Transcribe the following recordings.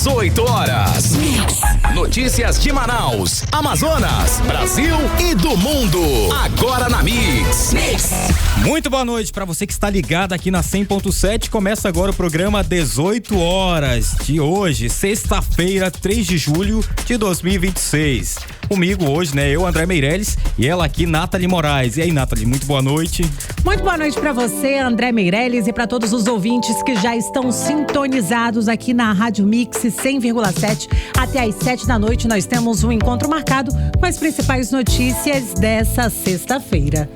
18 horas. Notícias de Manaus, Amazonas, Brasil e do mundo. Agora na Mix. Muito boa noite para você que está ligado aqui na 100.7. Começa agora o programa 18 horas de hoje, sexta-feira, 3 de julho de 2026. Comigo hoje, né, eu, André Meirelles, e ela aqui, Nathalie Moraes. E aí, Nathalie, muito boa noite. Muito boa noite para você, André Meirelles, e para todos os ouvintes que já estão sintonizados aqui na Rádio Mix 100,7. Até às 7 da noite nós temos um encontro marcado com as principais notícias dessa sexta-feira.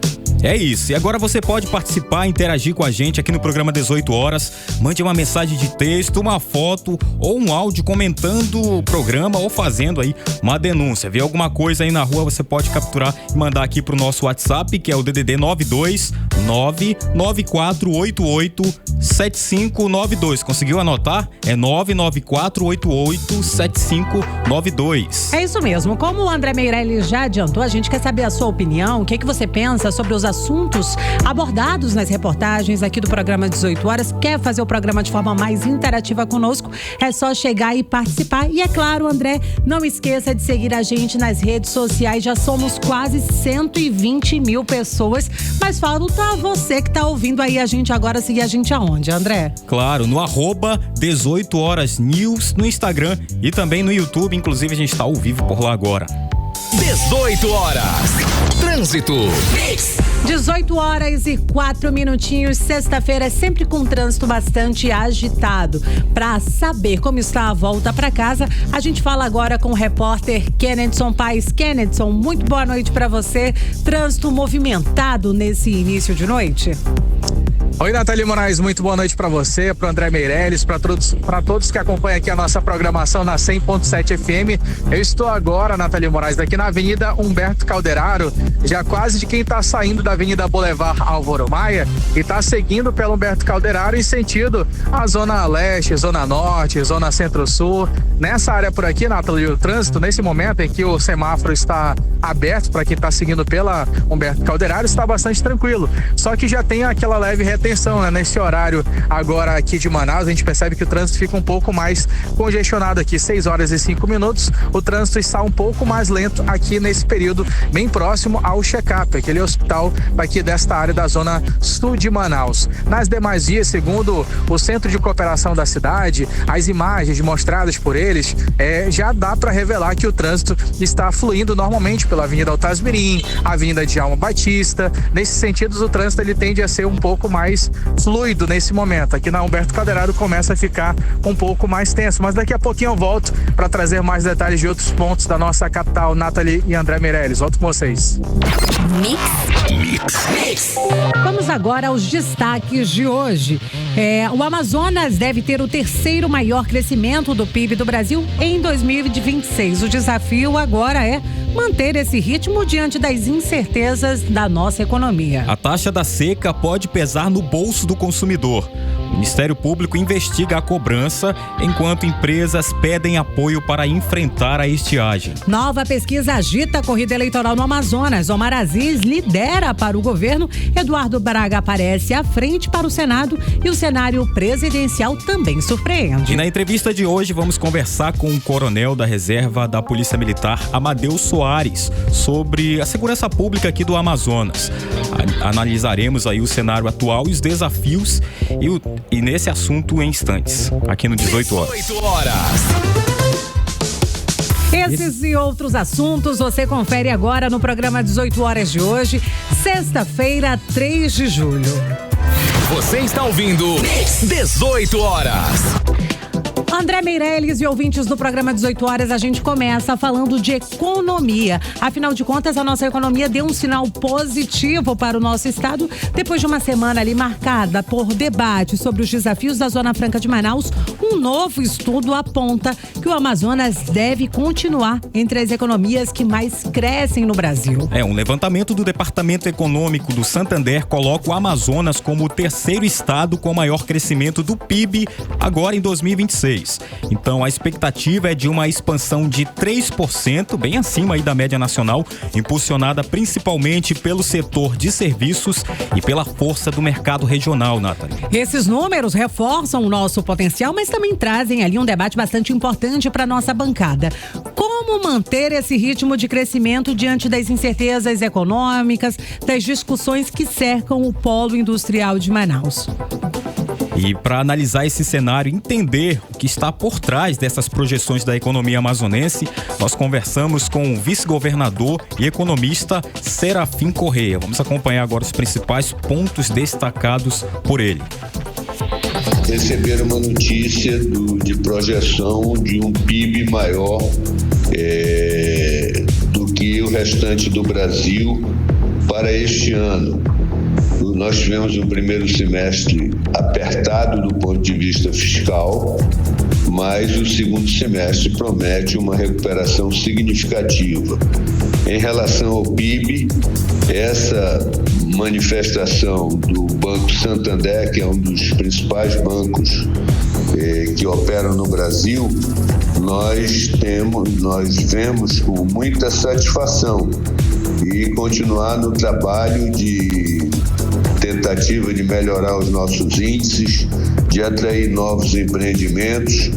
É isso, e agora você pode participar, interagir com a gente aqui no programa 18 horas. Mande uma mensagem de texto, uma foto ou um áudio comentando o programa ou fazendo aí uma denúncia. Vê alguma coisa aí na rua, você pode capturar e mandar aqui pro nosso WhatsApp, que é o DDD 92994887592. Conseguiu anotar? É 994887592. É isso mesmo, como o André Meirelles já adiantou, a gente quer saber a sua opinião, o que você pensa sobre os assuntos abordados nas reportagens aqui do programa 18 horas. Quer fazer o programa de forma mais interativa conosco? É só chegar e participar. E é claro, André, não esqueça de seguir a gente nas redes sociais. Já somos quase 120 mil pessoas, mas falta você que está ouvindo aí a gente agora. Seguir a gente aonde, André? Claro, no @18 horas news no Instagram e também no YouTube. Inclusive a gente está ao vivo por lá agora. 18 horas. Trânsito. 18 horas e 4 minutinhos. Sexta-feira é sempre com trânsito bastante agitado. Para saber como está a volta para casa, a gente fala agora com o repórter Kennedson Paes. Kennedson, muito boa noite para você. Trânsito movimentado nesse início de noite? Oi, Nathalie Moraes, muito boa noite para você, para o André Meirelles, para todos que acompanham aqui a nossa programação na 100.7 FM. Eu estou agora, Nathalie Moraes, aqui na Avenida Humberto Calderaro, já quase de quem está saindo da Avenida Boulevard Álvaro Maia e está seguindo pelo Humberto Calderaro em sentido à Zona Leste, Zona Norte, Zona Centro-Sul. Nessa área por aqui, Nathalie, o trânsito, nesse momento em que o semáforo está aberto para quem está seguindo pela Humberto Calderaro, está bastante tranquilo. Só que já tem aquela leve retenção, né? Nesse horário agora aqui de Manaus, a gente percebe que o trânsito fica um pouco mais congestionado aqui, 6 horas e 5 minutos. O trânsito está um pouco mais lento aqui nesse período, bem próximo ao check-up, aquele hospital aqui desta área da zona sul de Manaus. Nas demais vias, segundo o Centro de Cooperação da cidade, as imagens mostradas por eles, já dá para revelar que o trânsito está fluindo normalmente pela Avenida Altasmirim, Avenida Djalma Batista. Nesses sentidos, o trânsito ele tende a ser um pouco mais fluido nesse momento. Aqui na Humberto Calderaro começa a ficar um pouco mais tenso, mas daqui a pouquinho eu volto para trazer mais detalhes de outros pontos da nossa capital. Nathalie e André Meirelles, volto com vocês. Mix. Vamos agora aos destaques de hoje. O Amazonas deve ter o terceiro maior crescimento do PIB do Brasil em 2026. O desafio agora é manter esse ritmo diante das incertezas da nossa economia. A taxa da seca pode pesar no bolso do consumidor. O Ministério Público investiga a cobrança, enquanto empresas pedem apoio para enfrentar a estiagem. Nova pesquisa agita a corrida eleitoral no Amazonas. Omar Aziz lidera para o governo, Eduardo Braga aparece à frente para o Senado e o cenário presidencial também surpreende. E na entrevista de hoje vamos conversar com o coronel da reserva da Polícia Militar, Amadeu Soares, sobre a segurança pública aqui do Amazonas. Analisaremos aí o cenário atual e os desafios e nesse assunto em instantes, aqui no 18 horas. 18 horas. Esses e outros assuntos você confere agora no programa 18 horas de hoje, sexta-feira, 3 de julho. Você está ouvindo 18 horas. André Meirelles e ouvintes do programa 18 horas, a gente começa falando de economia. Afinal de contas, a nossa economia deu um sinal positivo para o nosso estado. Depois de uma semana ali marcada por debate sobre os desafios da Zona Franca de Manaus, um novo estudo aponta que o Amazonas deve continuar entre as economias que mais crescem no Brasil. Um levantamento do Departamento Econômico do Santander coloca o Amazonas como o terceiro estado com maior crescimento do PIB agora em 2026. 2023. Então a expectativa é de uma expansão de 3%, bem acima aí da média nacional, impulsionada principalmente pelo setor de serviços e pela força do mercado regional, Nathalie. Esses números reforçam o nosso potencial, mas também trazem ali um debate bastante importante para nossa bancada. Como manter esse ritmo de crescimento diante das incertezas econômicas, das discussões que cercam o polo industrial de Manaus? E para analisar esse cenário e entender o que está por trás dessas projeções da economia amazonense, nós conversamos com o vice-governador e economista Serafim Correia. Vamos acompanhar agora os principais pontos destacados por ele. Receberam uma notícia de projeção de um PIB maior do que o restante do Brasil para este ano. Nós tivemos um primeiro semestre apertado do ponto de vista fiscal, mas o segundo semestre promete uma recuperação significativa. Em relação ao PIB, essa manifestação do Banco Santander, que é um dos principais bancos que operam no Brasil, nós vemos com muita satisfação e continuar no trabalho de tentativa de melhorar os nossos índices, de atrair novos empreendimentos,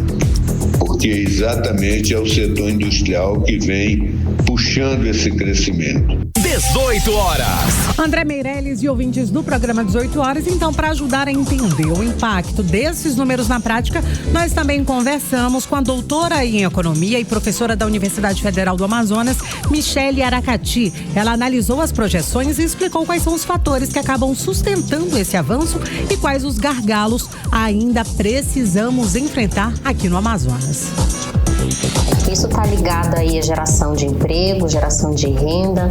porque exatamente é o setor industrial que vem puxando esse crescimento. 18 horas. André Meirelles e ouvintes do programa 18 horas, então, para ajudar a entender o impacto desses números na prática, nós também conversamos com a doutora em economia e professora da Universidade Federal do Amazonas, Michele Aracati. Ela analisou as projeções e explicou quais são os fatores que acabam sustentando esse avanço e quais os gargalos ainda precisamos enfrentar aqui no Amazonas. Isso está ligado aí à geração de emprego, geração de renda,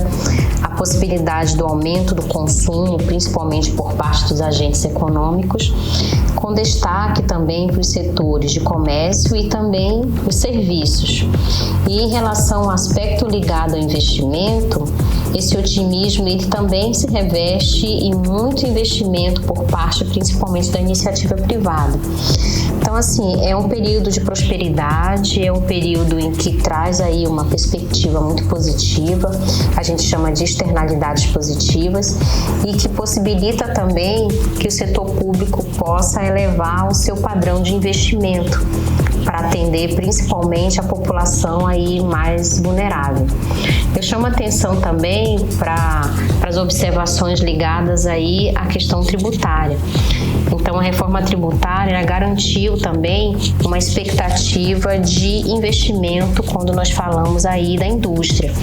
a possibilidade do aumento do consumo, principalmente por parte dos agentes econômicos, com destaque também para os setores de comércio e também os serviços. E em relação ao aspecto ligado ao investimento, esse otimismo ele também se reveste em muito investimento por parte principalmente da iniciativa privada. Então, assim, é um período de prosperidade, é um período em que traz aí uma perspectiva muito positiva, a gente chama de externalidades positivas, e que possibilita também que o setor público possa elevar o seu padrão de investimento para atender principalmente a população aí mais vulnerável. Eu chamo a atenção também para as observações ligadas aí à questão tributária. Então, a reforma tributária garantiu também uma expectativa de investimento quando nós falamos aí da indústria.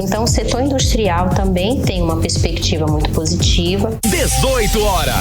Então, o setor industrial também tem uma perspectiva muito positiva. 18 horas.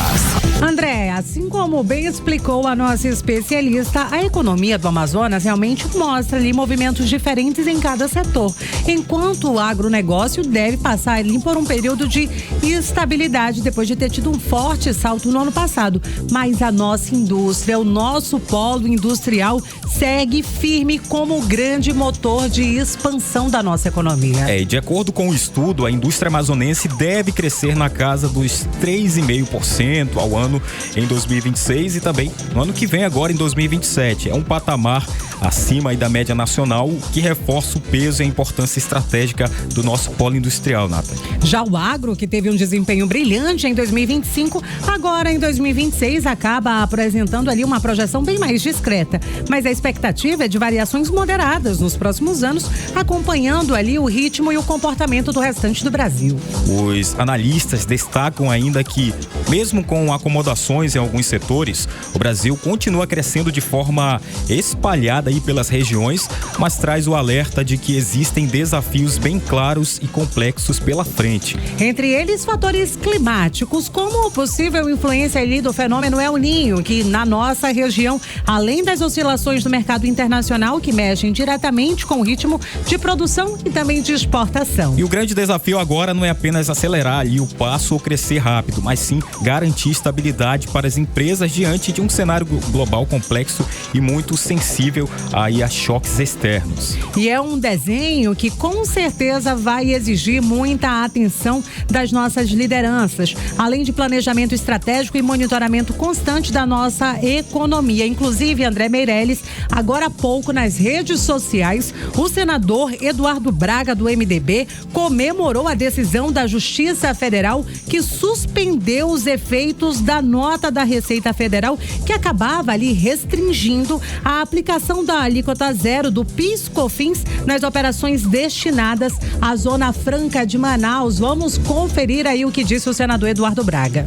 André, assim como bem explicou a nossa especialista, a economia do Amazonas realmente mostra ali movimentos diferentes em cada setor, enquanto o agronegócio deve passar ali por um período de estabilidade depois de ter tido um forte salto no ano passado. Mas a nossa indústria, o nosso polo industrial segue firme como o grande motor de expansão da nossa economia. E de acordo com o estudo, a indústria amazonense deve crescer na casa dos 3,5% ao ano em 2026 e também no ano que vem, agora em 2027. É um patamar acima aí da média nacional, que reforça o peso e a importância estratégica do nosso polo industrial, Nathalie. Já o agro, que teve um desempenho brilhante em 2025, agora em 2026 acaba apresentando ali uma projeção bem mais discreta, mas a expectativa é de variações moderadas nos próximos anos, acompanhando ali o ritmo e o comportamento do restante do Brasil. Os analistas destacam ainda que, mesmo com acomodações em alguns setores, o Brasil continua crescendo de forma espalhada aí pelas regiões, mas traz o alerta de que existem desafios bem claros e complexos pela frente. Entre eles, fatores climáticos, como a possível influência ali do fenômeno El Niño, que na nossa região, além das oscilações do mercado internacional que mexem diretamente com o ritmo de produção e também de exportação. E o grande desafio agora não é apenas acelerar ali o passo ou crescer rápido, mas sim garantir estabilidade para as empresas diante de um cenário global complexo e muito sensível aí a choques externos. E é um desenho que com certeza vai exigir muita atenção das nossas lideranças, além de planejamento estratégico e monitoramento constante da nossa economia. Inclusive, André Meirelles, agora há pouco nas redes sociais, o senador Eduardo Braga, do MDB, comemorou a decisão da Justiça Federal que suspendeu os efeitos da nota da Receita Federal que acabava ali restringindo a aplicação da alíquota zero do PIS/COFINS nas operações destinadas à Zona Franca de Manaus. Vamos conferir aí o que disse o senador Eduardo Braga.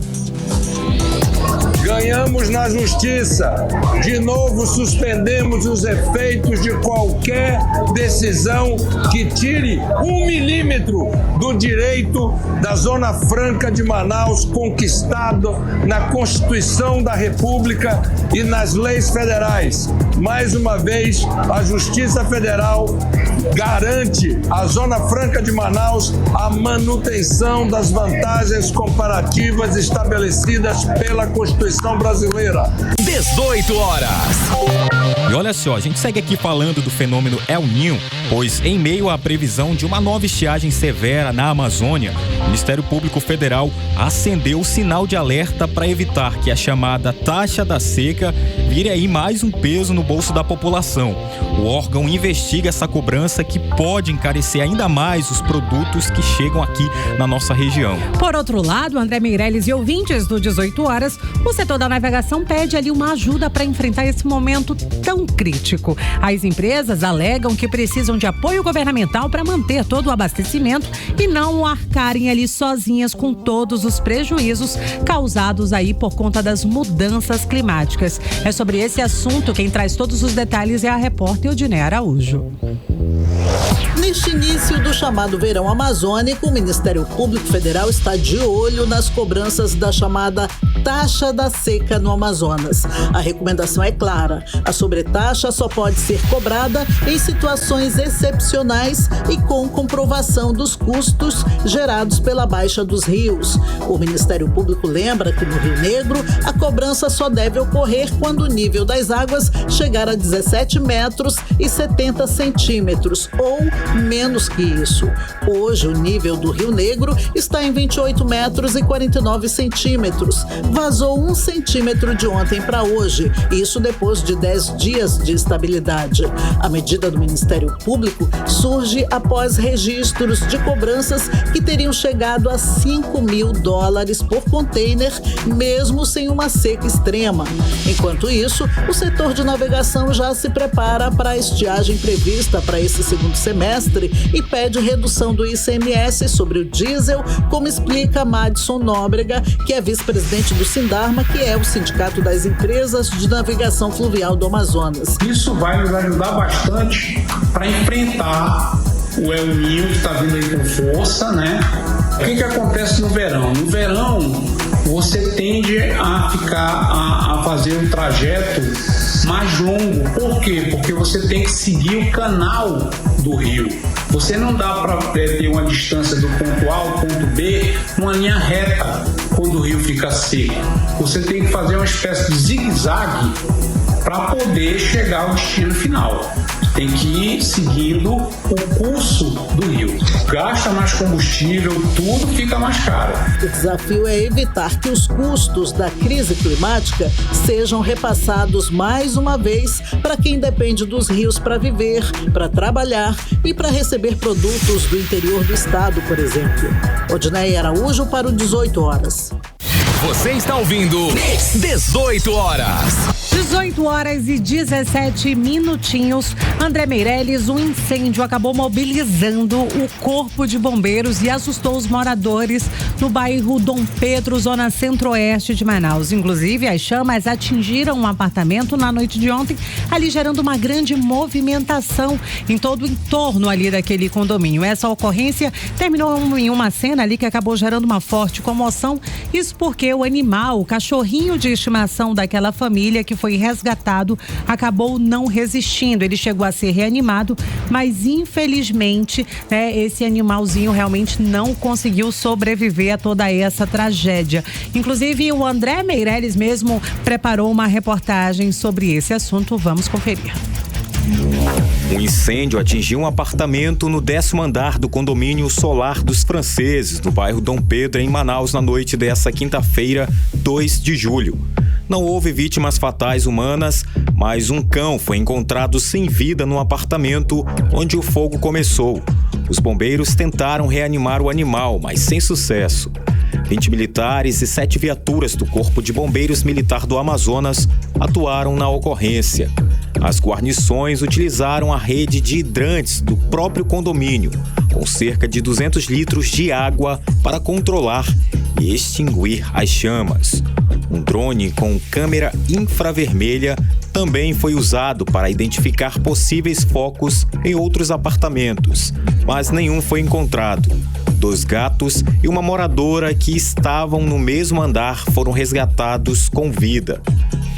Ganhamos na justiça. De novo, suspendemos os efeitos de qualquer decisão que tire 1 milímetro do direito da Zona Franca de Manaus conquistado na Constituição da República e nas leis federais. Mais uma vez, a Justiça Federal garante à Zona Franca de Manaus a manutenção das vantagens comparativas estabelecidas pela Constituição brasileira. 18 horas. E olha só, a gente segue aqui falando do fenômeno El Niño, pois em meio à previsão de uma nova estiagem severa na Amazônia, o Ministério Público Federal acendeu o sinal de alerta para evitar que a chamada taxa da seca vire aí mais um peso no bolso da população. O órgão investiga essa cobrança que pode encarecer ainda mais os produtos que chegam aqui na nossa região. Por outro lado, André Meirelles e ouvintes do 18 horas, o setor da navegação pede ali uma ajuda para enfrentar esse momento tão crítico. As empresas alegam que precisam de apoio governamental para manter todo o abastecimento e não arcarem ali sozinhas com todos os prejuízos causados aí por conta das mudanças climáticas. É sobre esse assunto quem traz todos os detalhes é a repórter Odiné Araújo. Neste início do chamado verão amazônico, o Ministério Público Federal está de olho nas cobranças da chamada taxa da seca no Amazonas. A recomendação é clara: a sobretaxa só pode ser cobrada em situações excepcionais e com comprovação dos custos gerados pela baixa dos rios. O Ministério Público lembra que no Rio Negro a cobrança só deve ocorrer quando o nível das águas chegar a 17 metros e 70 centímetros, ou menos que isso. Hoje, o nível do Rio Negro está em 28 metros e 49 centímetros. Vazou 1 centímetro de ontem para hoje, isso depois de 10 dias de estabilidade. A medida do Ministério Público surge após registros de cobranças que teriam chegado a $5.000 por container, mesmo sem uma seca extrema. Enquanto isso, o setor de navegação já se prepara para a estiagem prevista para esse segundo semestre e pede redução do ICMS sobre o diesel, como explica Madison Nóbrega, que é vice-presidente do Sindarma, que é o Sindicato das Empresas de Navegação Fluvial do Amazonas. Isso vai nos ajudar bastante para enfrentar o El Niño que está vindo aí com força, né? O que acontece no verão? No verão, você tende a fazer um trajeto mais longo. Por quê? Porque você tem que seguir o canal do rio. Você não dá para ter uma distância do ponto A ao ponto B numa linha reta quando o rio fica seco. Você tem que fazer uma espécie de zigue-zague para poder chegar ao destino final. Tem que ir seguindo o curso do rio. Gasta mais combustível, tudo fica mais caro. O desafio é evitar que os custos da crise climática sejam repassados mais uma vez para quem depende dos rios para viver, para trabalhar e para receber produtos do interior do estado, por exemplo. Odiné Araújo para o 18 horas. Você está ouvindo 18 horas. 18 horas e 17 minutinhos. André Meirelles, um incêndio acabou mobilizando o corpo de bombeiros e assustou os moradores no bairro Dom Pedro, zona centro-oeste de Manaus. Inclusive, as chamas atingiram um apartamento na noite de ontem, ali gerando uma grande movimentação em todo o entorno ali daquele condomínio. Essa ocorrência terminou em uma cena ali que acabou gerando uma forte comoção. Isso porque o animal, o cachorrinho de estimação daquela família que foi resgatado, acabou não resistindo. Ele chegou a ser reanimado, mas infelizmente, esse animalzinho realmente não conseguiu sobreviver a toda essa tragédia. Inclusive, o André Meirelles mesmo preparou uma reportagem sobre esse assunto. Vamos conferir. Um incêndio atingiu um apartamento no 10º andar do condomínio Solar dos Franceses, no bairro Dom Pedro, em Manaus, na noite desta quinta-feira, 2 de julho. Não houve vítimas fatais humanas, mas um cão foi encontrado sem vida no apartamento onde o fogo começou. Os bombeiros tentaram reanimar o animal, mas sem sucesso. 20 militares e 7 viaturas do Corpo de Bombeiros Militar do Amazonas atuaram na ocorrência. As guarnições utilizaram a rede de hidrantes do próprio condomínio, com cerca de 200 litros de água para controlar e extinguir as chamas. Um drone com câmera infravermelha também foi usado para identificar possíveis focos em outros apartamentos, mas nenhum foi encontrado. 2 gatos e uma moradora que estavam no mesmo andar foram resgatados com vida.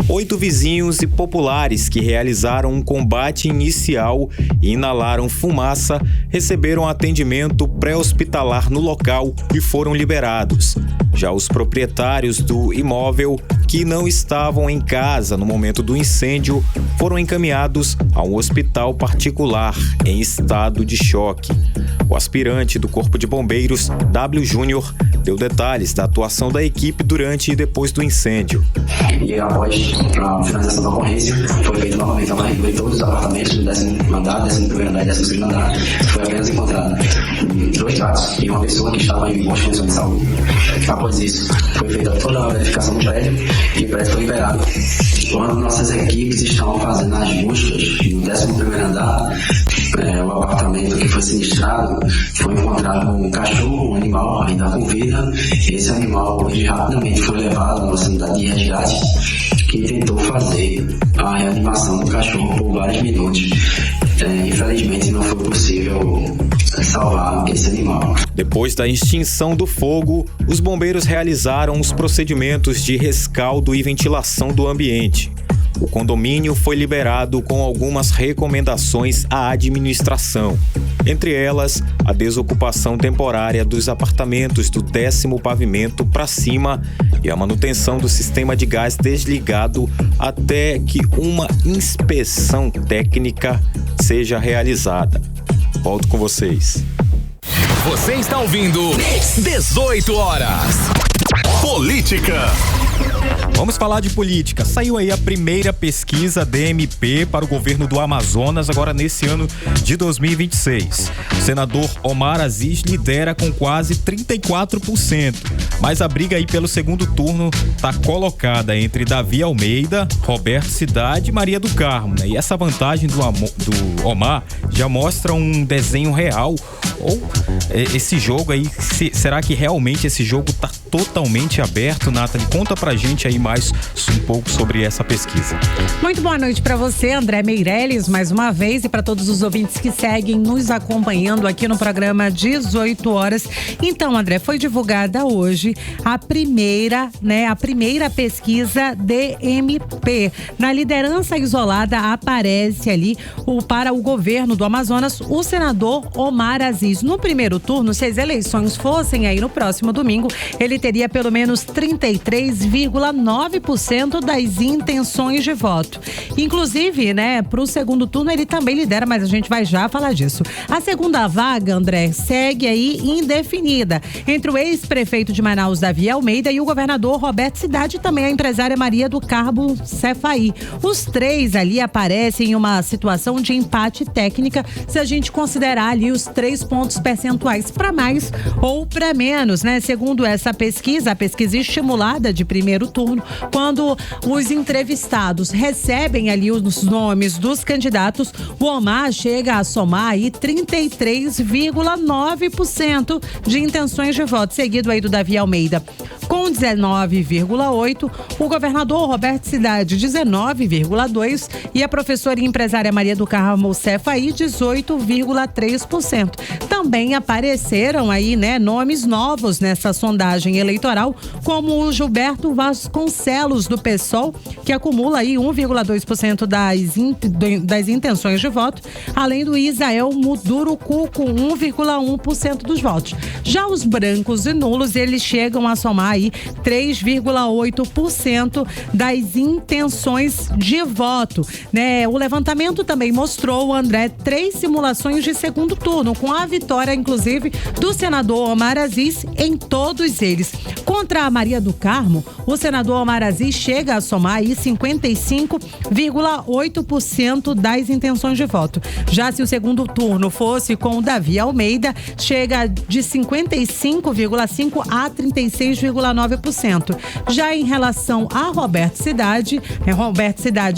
8 vizinhos e populares que realizaram um combate inicial e inalaram fumaça receberam atendimento pré-hospitalar no local e foram liberados. Já os proprietários do imóvel, que não estavam em casa no momento do incêndio, foram encaminhados a um hospital particular em estado de choque. O aspirante do Corpo de Bombeiros, W. Júnior, deu detalhes da atuação da equipe durante e depois do incêndio. E após a finalização da ocorrência, foi feita novamente a varredura em todos os apartamentos do 10º andar, 11º andar e 12º andar. Foi apenas encontrado 2 gatos e uma pessoa que estava em boas condições de saúde. Após isso, foi feita toda a verificação do prédio e o prédio foi liberado. Quando nossas equipes estão fazendo as buscas no 11º andar, o apartamento que foi sinistrado, foi encontrado um cachorro, um animal ainda com vida. Esse animal rapidamente foi levado à nossa unidade de resgate, que tentou fazer a reanimação do cachorro por vários minutos. Infelizmente não foi possível salvar esse animal. Depois da extinção do fogo, os bombeiros realizaram os procedimentos de rescaldo e ventilação do ambiente. O condomínio foi liberado com algumas recomendações à administração. Entre elas, a desocupação temporária dos apartamentos do 10º pavimento para cima e a manutenção do sistema de gás desligado até que uma inspeção técnica seja realizada. Volto com vocês. Você está ouvindo 18 horas. Política. Vamos falar de política. Saiu aí a primeira pesquisa DMP para o governo do Amazonas, agora nesse ano de 2026. O senador Omar Aziz lidera com quase 34%. Mas a briga aí pelo segundo turno está colocada entre Davi Almeida, Roberto Cidade e Maria do Carmo, né? E essa vantagem do Omar já mostra um desenho real. Ou esse jogo aí, será que realmente esse jogo está totalmente aberto, Nathalie? Conta pra gente aí mais um pouco sobre essa pesquisa. Muito boa noite para você, André Meirelles, mais uma vez, e para todos os ouvintes que seguem nos acompanhando aqui no programa 18 horas. Então, André, foi divulgada hoje a primeira pesquisa DMP. Na liderança isolada aparece ali para o governo do Amazonas o senador Omar Aziz. No primeiro turno, se as eleições fossem aí no próximo domingo, ele teria pelo menos 33,9% das intenções de voto. Inclusive, para o segundo turno ele também lidera, mas a gente vai já falar disso. A segunda vaga, André, segue aí indefinida entre o ex-prefeito de Manaus, Davi Almeida, e o governador Roberto Cidade, e também a empresária Maria do Carmo Cefaí. Os três ali aparecem em uma situação de empate técnica, se a gente considerar ali os 3 pontos percentuais para mais ou para menos, né? Segundo essa pesquisa, a pesquisa estimulada de primeiro turno, quando os entrevistados recebem ali os nomes dos candidatos, o Omar chega a somar aí 33,9% de intenções de voto, seguido aí do Davi Almeida com 19,8%, o governador Roberto Cidade 19,2% e a professora e empresária Maria do Carmo Cefaí 18,3%. também apareceram aí, né, nomes novos nessa sondagem eleitoral, como o Gilberto Vasconcelos, do PSOL, que acumula aí 1,2% das intenções de voto, além do Isael Muduruku, com 1,1% dos votos. Já os brancos e nulos, eles chegam a somar aí 3,8% das intenções de voto, né? O levantamento também mostrou, André, 3 simulações de segundo turno, com a vitória, inclusive, do senador Omar Aziz em todos eles. Contra a Maria do Carmo, o senador Omar Aziz chega a somar aí 55,8% das intenções de voto. Já se o segundo turno fosse com o Davi Almeida, chega de 55,5% a 36,9%. Já em relação a Roberto Cidade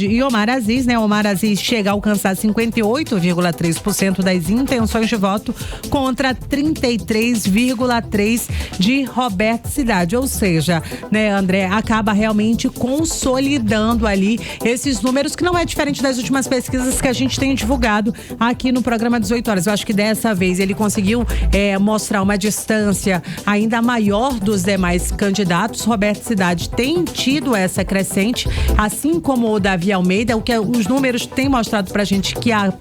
e Omar Aziz, né? Omar Aziz chega a alcançar 58,3% das intenções de voto contra 33,3% de Roberto Cidade. Ou seja, né, André, acaba realmente consolidando ali esses números, que não é diferente das últimas pesquisas que a gente tem divulgado aqui no programa 18 horas. Eu acho que dessa vez ele conseguiu mostrar uma distância ainda maior dos demais candidatos. Roberto Cidade tem tido essa crescente, assim como o Davi Almeida. O que os números têm mostrado pra gente que a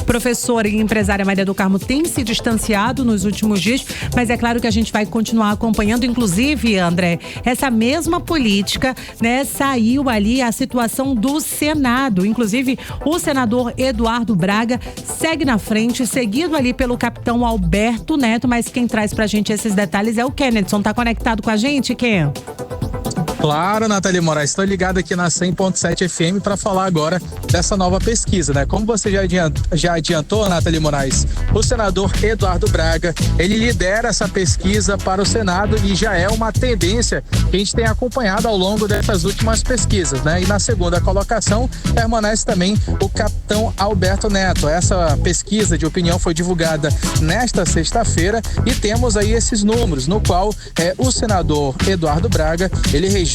professora e empresária Maria do Carmo tem se distanciado nos últimos dias, mas é claro que a gente vai continuar acompanhando. Inclusive, André, essa mesma política, né, saiu ali a situação do Senado. Inclusive, o senador Eduardo Braga segue na frente, seguido ali pelo capitão Alberto Neto, mas quem traz pra gente esses detalhes é o Kennedson. Tá conectado com a gente, Ken? Claro, Nathalie Moraes, estou ligado aqui na 100.7 FM para falar agora dessa nova pesquisa, né? Como você já adiantou, Nathalie Moraes, o senador Eduardo Braga, ele lidera essa pesquisa para o Senado e já é uma tendência que a gente tem acompanhado ao longo dessas últimas pesquisas, né? E na segunda colocação permanece também o capitão Alberto Neto. Essa pesquisa de opinião foi divulgada nesta sexta-feira e temos aí esses números, no qual o senador Eduardo Braga, ele registra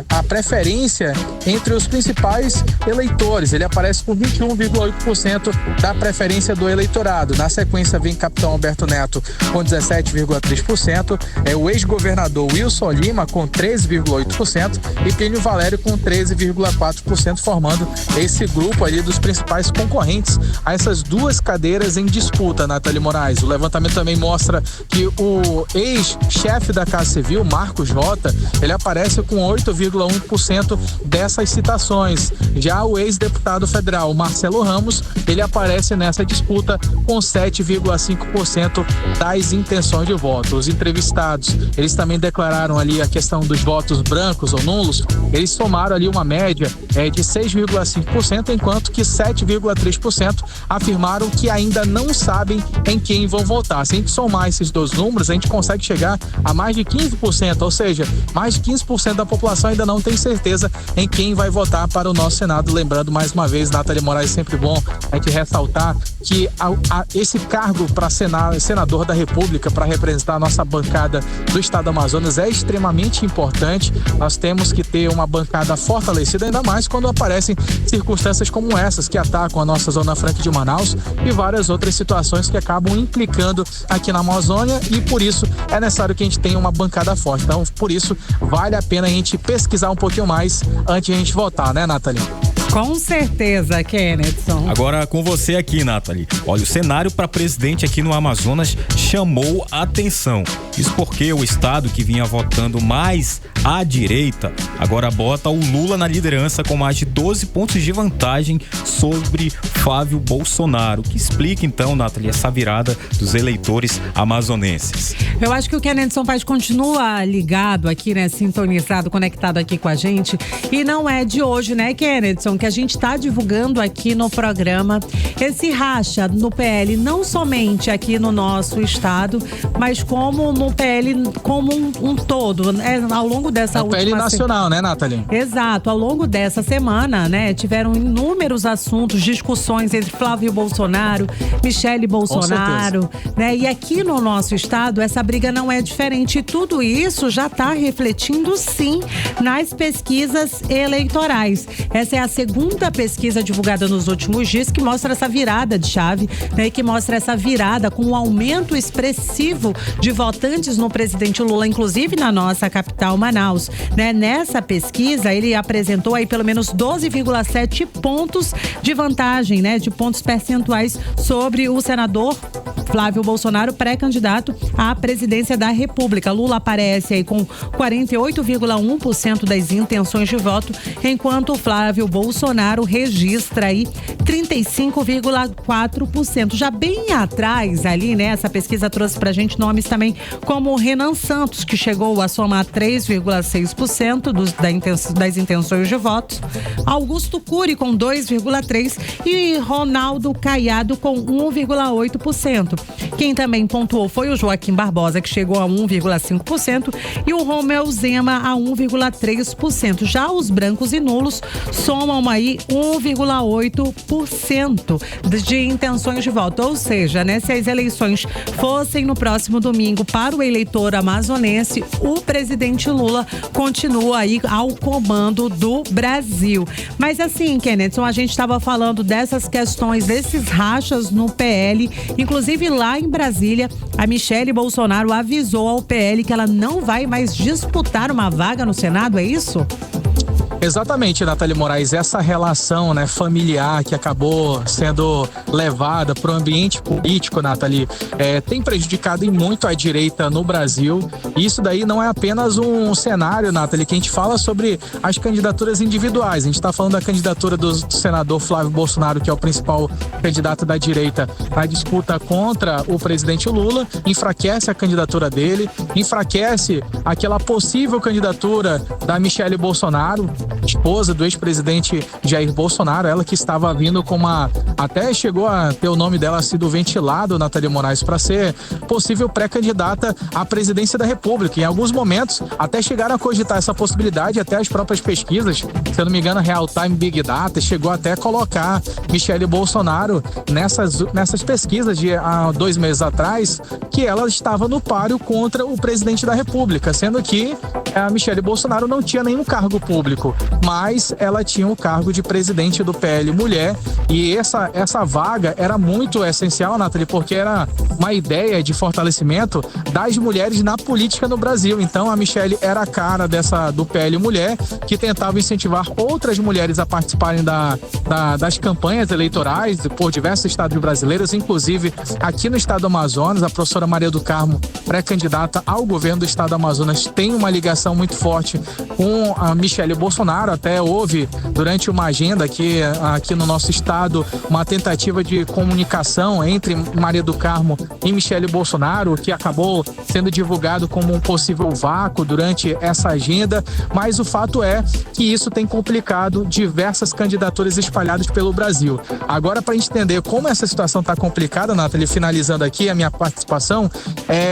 a preferência entre os principais eleitores. Ele aparece com 21,8% da preferência do eleitorado. Na sequência vem capitão Alberto Neto com 17,3%, o ex-governador Wilson Lima com 13,8% e Plínio Valério com 13,4%, formando esse grupo ali dos principais concorrentes a essas duas cadeiras em disputa, Nathalie Moraes. O levantamento também mostra que o ex-chefe da Casa Civil, Marcos Rota, ele aparece com 8,1% dessas citações. Já o ex-deputado federal Marcelo Ramos, ele aparece nessa disputa com 7,5% das intenções de voto. Os entrevistados, eles também declararam ali a questão dos votos brancos ou nulos, eles somaram ali uma média de 6,5%, enquanto que 7,3% afirmaram que ainda não sabem em quem vão votar. Se a gente somar esses dois números, a gente consegue chegar a mais de 15%, ou seja, mais de 15% da população ainda não tem certeza em quem vai votar para o nosso Senado. Lembrando mais uma vez, Nathalie Moraes, sempre bom a gente ressaltar que esse cargo para senador da República, para representar a nossa bancada do estado do Amazonas, é extremamente importante. Nós temos que ter uma bancada fortalecida, ainda mais quando aparecem circunstâncias como essas que atacam a nossa Zona Franca de Manaus e várias outras situações que acabam implicando aqui na Amazônia, e por isso é necessário que a gente tenha uma bancada forte. Então, por isso, vale a pena a gente pesquisar um pouquinho mais antes de a gente votar, né, Nathalie? Com certeza, Kennedson. Agora com você aqui, Nathalie. Olha, o cenário para presidente aqui no Amazonas chamou a atenção. Isso porque o estado que vinha votando mais à direita agora bota o Lula na liderança com mais de 12 pontos de vantagem sobre Flávio Bolsonaro. O que explica então, Nathalie, essa virada dos eleitores amazonenses? Eu acho que o Kennedson Paz continua ligado aqui, né, sintonizado, conectado aqui com a gente, e não é de hoje, né, Kennedson, que a gente está divulgando aqui no programa esse racha no PL, não somente aqui no nosso estado, mas como no PL como um todo. Ao longo dessa última PL nacional, né, Nathalie? Exato. Ao longo dessa semana, né, tiveram inúmeros assuntos, discussões entre Flávio Bolsonaro, Michele Bolsonaro, né? E aqui no nosso estado, essa briga não é diferente. E tudo isso já está refletindo, sim, nas pesquisas eleitorais. Essa é a segunda pesquisa divulgada nos últimos dias que mostra essa virada de chave, né? Que mostra essa virada com um aumento expressivo de votantes no presidente Lula, inclusive na nossa capital, Manaus, né? Nessa pesquisa, ele apresentou aí pelo menos 12,7 pontos de vantagem, né? De pontos percentuais sobre o senador Flávio Bolsonaro, pré-candidato à presidência da República. Lula aparece aí com 48,1% das intenções de voto, enquanto Flávio Bolsonaro registra aí 35,4%. Já bem atrás ali, né? Essa pesquisa trouxe pra gente nomes também como o Renan Santos, que chegou a somar 3,6% das intenções de votos, Augusto Cury com 2,3% e Ronaldo Caiado com 1,8%. Quem também pontuou foi o Joaquim Barbosa, que chegou a 1,5%, e o Romeu Zema a 1,3%. Já os brancos e nulos somam aí 1,8% de intenções de voto. Ou seja, né, se as eleições fossem no próximo domingo para o eleitor amazonense, o presidente Lula continua aí ao comando do Brasil. Mas assim, Kennethson, a gente estava falando dessas questões, desses rachas no PL, inclusive lá em Brasília, a Michele Bolsonaro avisou ao PL que ela não vai mais disputar uma vaga no Senado, é isso? Exatamente, Nathalie Moraes, essa relação, né, familiar que acabou sendo levada para o ambiente político, Nathalie, tem prejudicado em muito a direita no Brasil. E isso daí não é apenas um cenário, Nathalie, que a gente fala sobre as candidaturas individuais. A gente está falando da candidatura do senador Flávio Bolsonaro, que é o principal candidato da direita na disputa contra o presidente Lula, enfraquece a candidatura dele, enfraquece aquela possível candidatura da Michele Bolsonaro, esposa do ex-presidente Jair Bolsonaro, ela que estava vindo com até chegou a ter o nome dela sido ventilado, Nathalie Moraes, para ser possível pré-candidata à presidência da República. Em alguns momentos, até chegaram a cogitar essa possibilidade, até as próprias pesquisas, se eu não me engano, Real Time Big Data, chegou até a colocar Michele Bolsonaro nessas pesquisas de há 2 meses atrás, que ela estava no páreo contra o presidente da República, sendo que a Michele Bolsonaro não tinha nenhum cargo público, mas ela tinha o cargo de presidente do PL Mulher, e essa vaga era muito essencial, Nathalie, porque era uma ideia de fortalecimento das mulheres na política no Brasil. Então a Michele era a cara do PL Mulher, que tentava incentivar outras mulheres a participarem das campanhas eleitorais por diversos estados brasileiros, inclusive aqui no estado do Amazonas. A professora Maria do Carmo, pré-candidata ao governo do estado do Amazonas, tem uma ligação muito forte com a Michele Bolsonaro. Até houve, durante uma agenda aqui no nosso estado, uma tentativa de comunicação entre Maria do Carmo e Michele Bolsonaro, que acabou sendo divulgado como um possível vácuo durante essa agenda, mas o fato é que isso tem complicado diversas candidaturas espalhadas pelo Brasil. Agora, para a gente entender como essa situação está complicada, Nathalie, finalizando aqui a minha participação,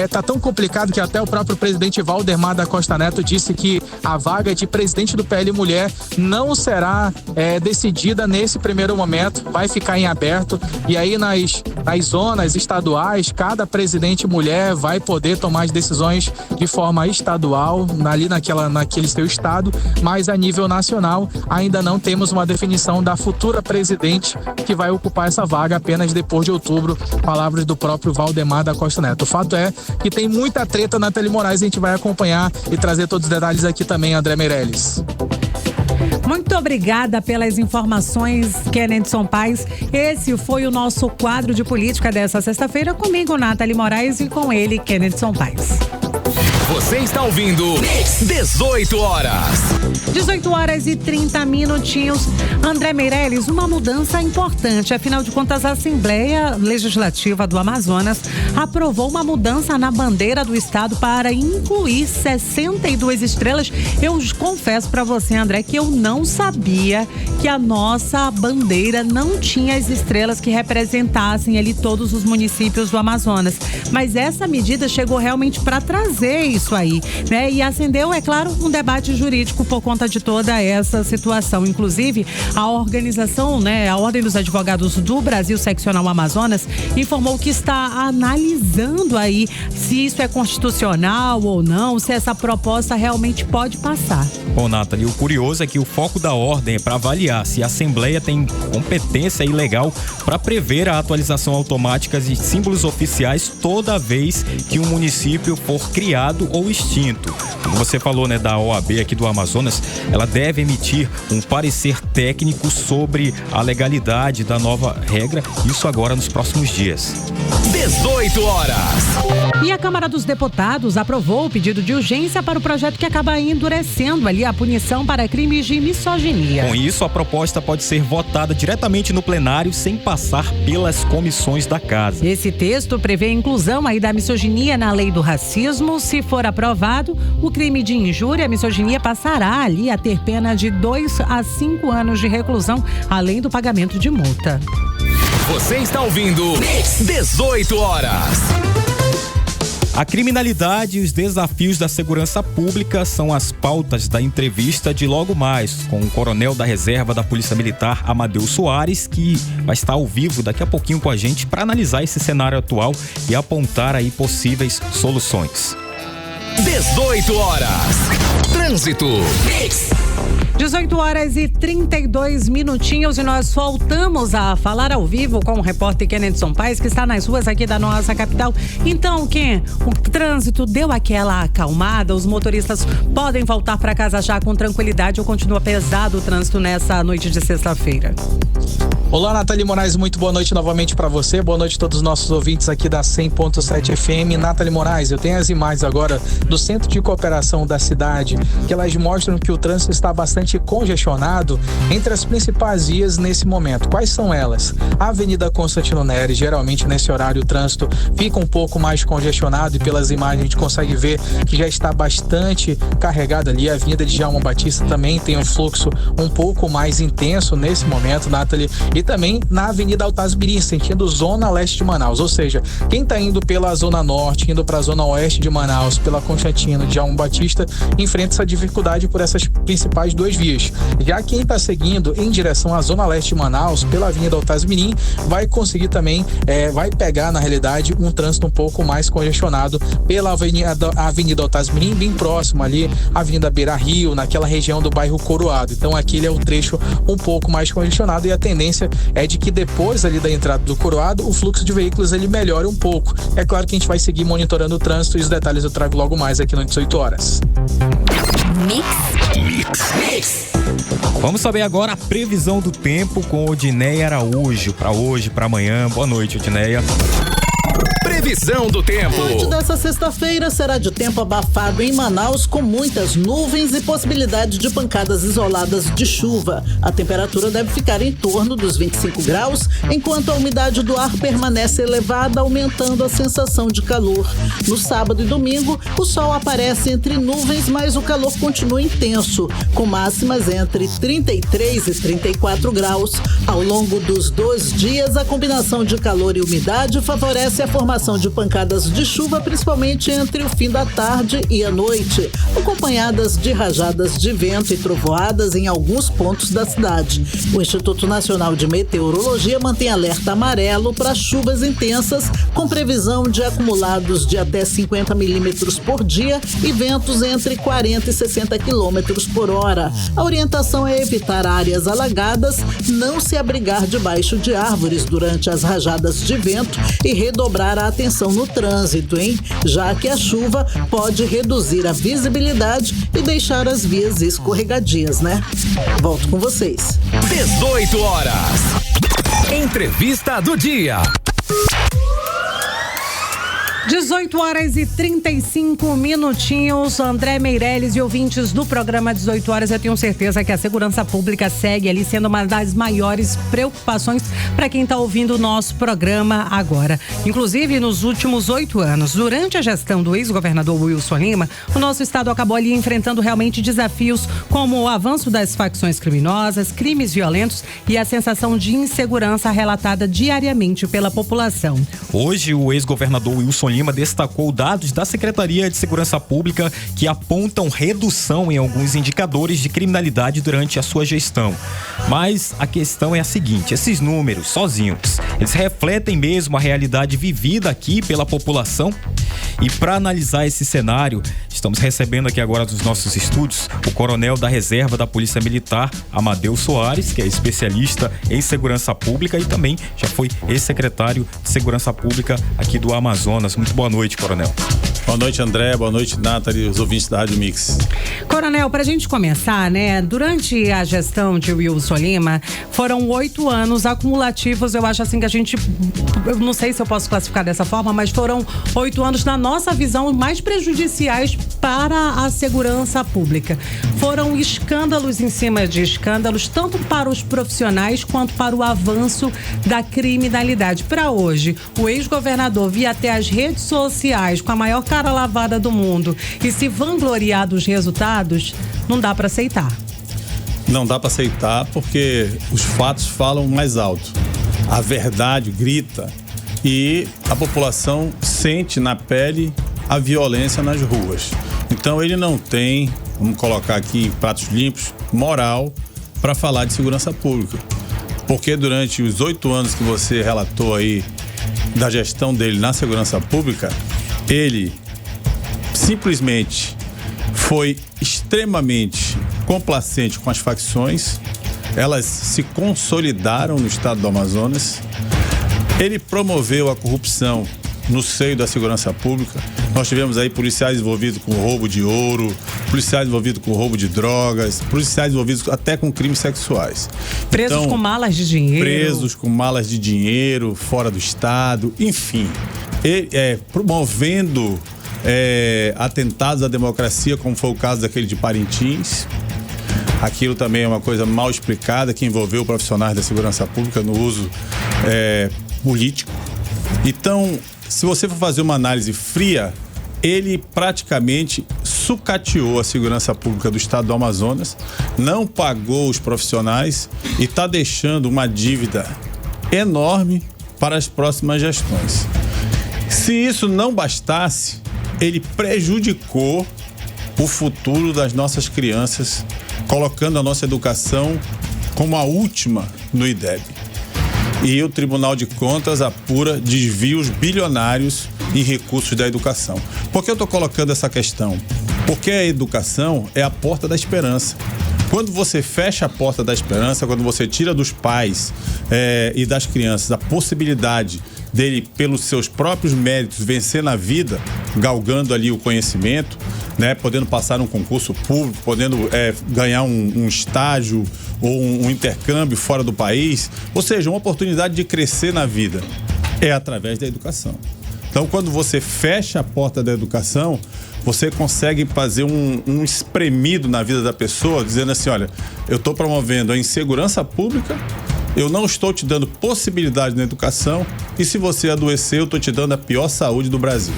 tá tão complicado que até o próprio presidente Valdemar da Costa Neto disse que a vaga de presidente do PL Mulher não será decidida nesse primeiro momento, vai ficar em aberto, e aí nas zonas estaduais, cada presidente mulher vai poder tomar as decisões de forma estadual, ali naquele seu estado, mas a nível nacional ainda não temos uma definição da futura presidente que vai ocupar essa vaga apenas depois de outubro, palavras do próprio Valdemar da Costa Neto. O fato é que tem muita treta, Nathalie Moraes, a gente vai acompanhar e trazer todos os detalhes aqui também, André Meirelles. Muito obrigada pelas informações, Kennethson Paes. Esse foi o nosso quadro de política dessa sexta-feira, comigo, Nathalie Moraes, e com ele, Kennethson Paes. Você está ouvindo 18 horas. 18h30. André Meirelles, uma mudança importante. Afinal de contas, a Assembleia Legislativa do Amazonas aprovou uma mudança na bandeira do estado para incluir 62 estrelas. Eu confesso para você, André, que eu não sabia que a nossa bandeira não tinha as estrelas que representassem ali todos os municípios do Amazonas. Mas essa medida chegou realmente para trazer isso aí, né? E acendeu, é claro, um debate jurídico por conta de toda essa situação. Inclusive, a organização, né, a Ordem dos Advogados do Brasil, Seccional Amazonas, informou que está analisando aí se isso é constitucional ou não, se essa proposta realmente pode passar. Bom, Nathalie, o curioso é que o foco da ordem é para avaliar se a Assembleia tem competência legal para prever a atualização automática de símbolos oficiais toda vez que um município for criado ou extinto. Como você falou, né, da OAB aqui do Amazonas, ela deve emitir um parecer técnico sobre a legalidade da nova regra, isso agora nos próximos dias. 18 horas. E a Câmara dos Deputados aprovou o pedido de urgência para o projeto que acaba endurecendo ali a punição para crimes de misoginia. Com isso, a proposta pode ser votada diretamente no plenário sem passar pelas comissões da casa. Esse texto prevê a inclusão aí da misoginia na lei do racismo. Se for aprovado, o crime de injúria à misoginia passará ali a ter pena de 2 a 5 anos de reclusão, além do pagamento de multa. Você está ouvindo 18 horas. A criminalidade e os desafios da segurança pública são as pautas da entrevista de logo mais com o coronel da reserva da Polícia Militar, Amadeu Soares, que vai estar ao vivo daqui a pouquinho com a gente para analisar esse cenário atual e apontar aí possíveis soluções. 18 horas. Trânsito. 18h32 e nós voltamos a falar ao vivo com o repórter Kennedson Paes, que está nas ruas aqui da nossa capital. Então, Ken, o trânsito deu aquela acalmada? Os motoristas podem voltar para casa já com tranquilidade ou continua pesado o trânsito nessa noite de sexta-feira? Olá, Nathalie Moraes, muito boa noite novamente para você. Boa noite a todos os nossos ouvintes aqui da 100.7 FM. Nathalie Moraes, eu tenho as imagens agora do Centro de Cooperação da cidade, que elas mostram que o trânsito está bastante congestionado entre as principais vias nesse momento. Quais são elas? A Avenida Constantino Nery, geralmente nesse horário o trânsito fica um pouco mais congestionado e pelas imagens a gente consegue ver que já está bastante carregado ali. A Avenida de Djalma Batista também tem um fluxo um pouco mais intenso nesse momento, Nathalie. E também na Avenida Altaz Mirim, sentido Zona Leste de Manaus. Ou seja, quem está indo pela Zona Norte, indo para a Zona Oeste de Manaus, pela Constantino, de Djalma Batista, enfrenta essa dificuldade por essas principais duas vias. Já quem está seguindo em direção à Zona Leste de Manaus, pela Avenida Altaz Mirim, vai conseguir também, vai pegar, na realidade, um trânsito um pouco mais congestionado pela Avenida Altaz Mirim, bem próximo ali, Avenida Beira Rio, naquela região do bairro Coroado. Então, aquele é o trecho um pouco mais congestionado e a tendência é de que depois ali da entrada do Coroado, o fluxo de veículos ele melhore um pouco. É claro que a gente vai seguir monitorando o trânsito e os detalhes eu trago logo mais aqui no 18 horas. Mix. Vamos saber agora a previsão do tempo com Odineia Araújo para hoje, para amanhã. Boa noite, Odineia. Previsão do tempo. A noite dessa sexta-feira será de tempo abafado em Manaus, com muitas nuvens e possibilidade de pancadas isoladas de chuva. A temperatura deve ficar em torno dos 25 graus, enquanto a umidade do ar permanece elevada, aumentando a sensação de calor. No sábado e domingo, o sol aparece entre nuvens, mas o calor continua intenso, com máximas entre 33 e 34 graus. Ao longo dos 2 dias, a combinação de calor e umidade favorece a formação de pancadas de chuva, principalmente entre o fim da tarde e a noite, acompanhadas de rajadas de vento e trovoadas em alguns pontos da cidade. O Instituto Nacional de Meteorologia mantém alerta amarelo para chuvas intensas, com previsão de acumulados de até 50 milímetros por dia e ventos entre 40 e 60 quilômetros por hora. A orientação é evitar áreas alagadas, não se abrigar debaixo de árvores durante as rajadas de vento e redobrar a atenção no trânsito, hein? Já que a chuva pode reduzir a visibilidade e deixar as vias escorregadias, né? Volto com vocês. 18 horas. Entrevista do dia. 18h35. André Meirelles e ouvintes do programa 18 horas, eu tenho certeza que a segurança pública segue ali sendo uma das maiores preocupações para quem está ouvindo o nosso programa agora. Inclusive, nos últimos 8 anos, durante a gestão do ex-governador Wilson Lima, o nosso estado acabou ali enfrentando realmente desafios como o avanço das facções criminosas, crimes violentos e a sensação de insegurança relatada diariamente pela população. Hoje, o ex-governador Wilson Lima destacou dados da Secretaria de Segurança Pública que apontam redução em alguns indicadores de criminalidade durante a sua gestão. Mas a questão é a seguinte: esses números sozinhos, eles refletem mesmo a realidade vivida aqui pela população? E para analisar esse cenário, estamos recebendo aqui agora dos nossos estúdios o coronel da Reserva da Polícia Militar, Amadeu Soares, que é especialista em segurança pública e também já foi ex-secretário de Segurança Pública aqui do Amazonas. Muito boa noite, coronel. Boa noite, André. Boa noite, Nathalie, os ouvintes da Rádio Mix. Coronel, pra gente começar, né? Durante a gestão de Wilson Lima, foram 8 anos acumulativos, eu acho assim que eu não sei se eu posso classificar dessa forma, mas foram 8 anos, na nossa visão, mais prejudiciais para a segurança pública. Foram escândalos em cima de escândalos, tanto para os profissionais quanto para o avanço da criminalidade. Para hoje, o ex-governador vir até as redes sociais com a maior cara lavada do mundo e se vangloriar dos resultados, não dá para aceitar. Não dá para aceitar porque os fatos falam mais alto. A verdade grita e a população sente na pele a violência nas ruas. Então ele não tem, vamos colocar aqui em pratos limpos, moral para falar de segurança pública. Porque durante os 8 anos que você relatou aí da gestão dele na segurança pública, ele simplesmente foi extremamente complacente com as facções, elas se consolidaram no estado do Amazonas. Ele promoveu a corrupção no seio da segurança pública. Nós tivemos aí policiais envolvidos com roubo de ouro, policiais envolvidos com roubo de drogas, policiais envolvidos até com crimes sexuais. Presos com malas de dinheiro. Presos com malas de dinheiro, fora do estado, enfim. Promovendo atentados à democracia, como foi o caso daquele de Parintins. Aquilo também é uma coisa mal explicada que envolveu profissionais da segurança pública no uso político. Então, se você for fazer uma análise fria, ele praticamente sucateou a segurança pública do estado do Amazonas, não pagou os profissionais e está deixando uma dívida enorme para as próximas gestões. Se isso não bastasse, ele prejudicou o futuro das nossas crianças, colocando a nossa educação como a última no IDEB. E o Tribunal de Contas apura desvios bilionários em recursos da educação. Por que eu estou colocando essa questão? Porque a educação é a porta da esperança. Quando você fecha a porta da esperança, quando você tira dos pais e das crianças a possibilidade dele, pelos seus próprios méritos, vencer na vida, galgando ali o conhecimento, né, podendo passar um concurso público, podendo ganhar um estágio ou um intercâmbio fora do país, ou seja, uma oportunidade de crescer na vida, é através da educação. Então, quando você fecha a porta da educação, você consegue fazer um espremido na vida da pessoa, dizendo assim: olha, eu estou promovendo a insegurança pública, eu não estou te dando possibilidade na educação, e se você adoecer, eu estou te dando a pior saúde do Brasil.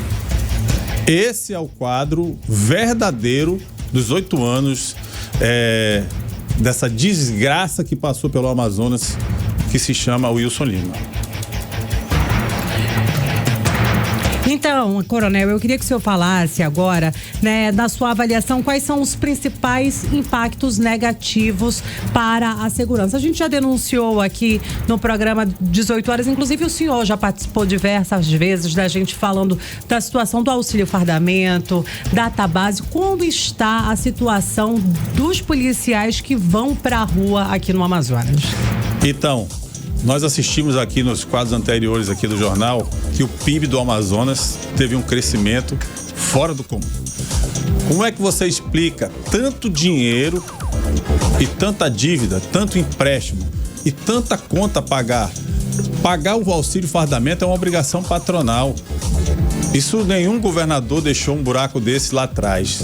Esse é o quadro verdadeiro dos 8 anos dessa desgraça que passou pelo Amazonas, que se chama Wilson Lima. Então, coronel, eu queria que o senhor falasse agora, né, da sua avaliação, quais são os principais impactos negativos para a segurança. A gente já denunciou aqui no programa 18 horas, inclusive o senhor já participou diversas vezes da gente falando da situação do auxílio fardamento, database. Como está a situação dos policiais que vão para a rua aqui no Amazonas? Então, nós assistimos aqui nos quadros anteriores aqui do jornal que o PIB do Amazonas teve um crescimento fora do comum. Como é que você explica tanto dinheiro e tanta dívida, tanto empréstimo e tanta conta a pagar? Pagar o auxílio fardamento é uma obrigação patronal. Isso, nenhum governador deixou um buraco desse lá atrás.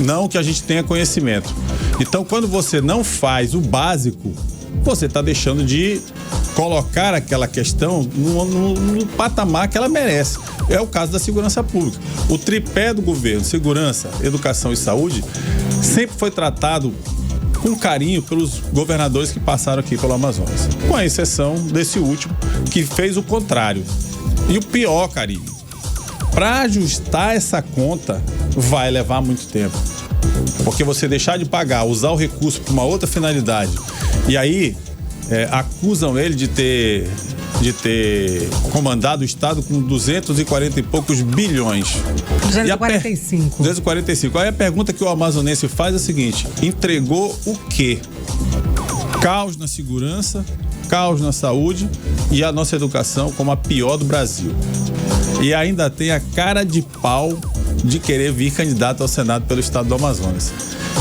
Não que a gente tenha conhecimento. Então, quando você não faz o básico, você está deixando de colocar aquela questão no patamar que ela merece. É o caso da segurança pública. O tripé do governo, segurança, educação e saúde, sempre foi tratado com carinho pelos governadores que passaram aqui pelo Amazonas. Com a exceção desse último, que fez o contrário. E o pior, Caribe, para ajustar essa conta vai levar muito tempo. Porque você deixar de pagar, usar o recurso para uma outra finalidade, e aí acusam ele de ter comandado o Estado com 240 e poucos bilhões. 245. 245. Aí a pergunta que o amazonense faz é a seguinte: entregou o quê? Caos na segurança, caos na saúde e a nossa educação como a pior do Brasil. E ainda tem a cara de pau de querer vir candidato ao Senado pelo Estado do Amazonas.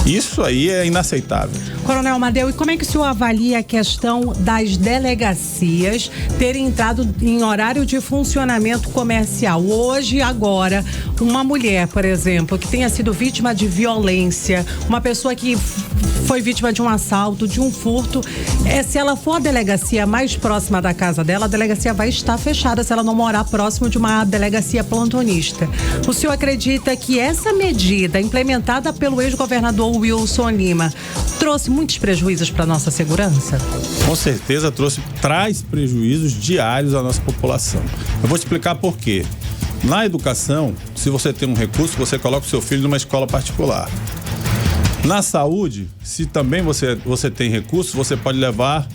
Isso aí é inaceitável. Coronel Amadeu, e como é que o senhor avalia a questão das delegacias terem entrado em horário de funcionamento comercial? Hoje, agora, uma mulher, por exemplo, que tenha sido vítima de violência, uma pessoa que foi vítima de um assalto, de um furto, se ela for a delegacia mais próxima da casa dela, a delegacia vai estar fechada se ela não morar próximo de uma delegacia plantonista. O senhor acredita que essa medida implementada pelo ex-governador Wilson Lima trouxe muitos prejuízos para a nossa segurança? Com certeza traz prejuízos diários à nossa população. Eu vou te explicar por quê. Na educação, se você tem um recurso, você coloca o seu filho numa escola particular. Na saúde, se também você tem recurso, você pode levar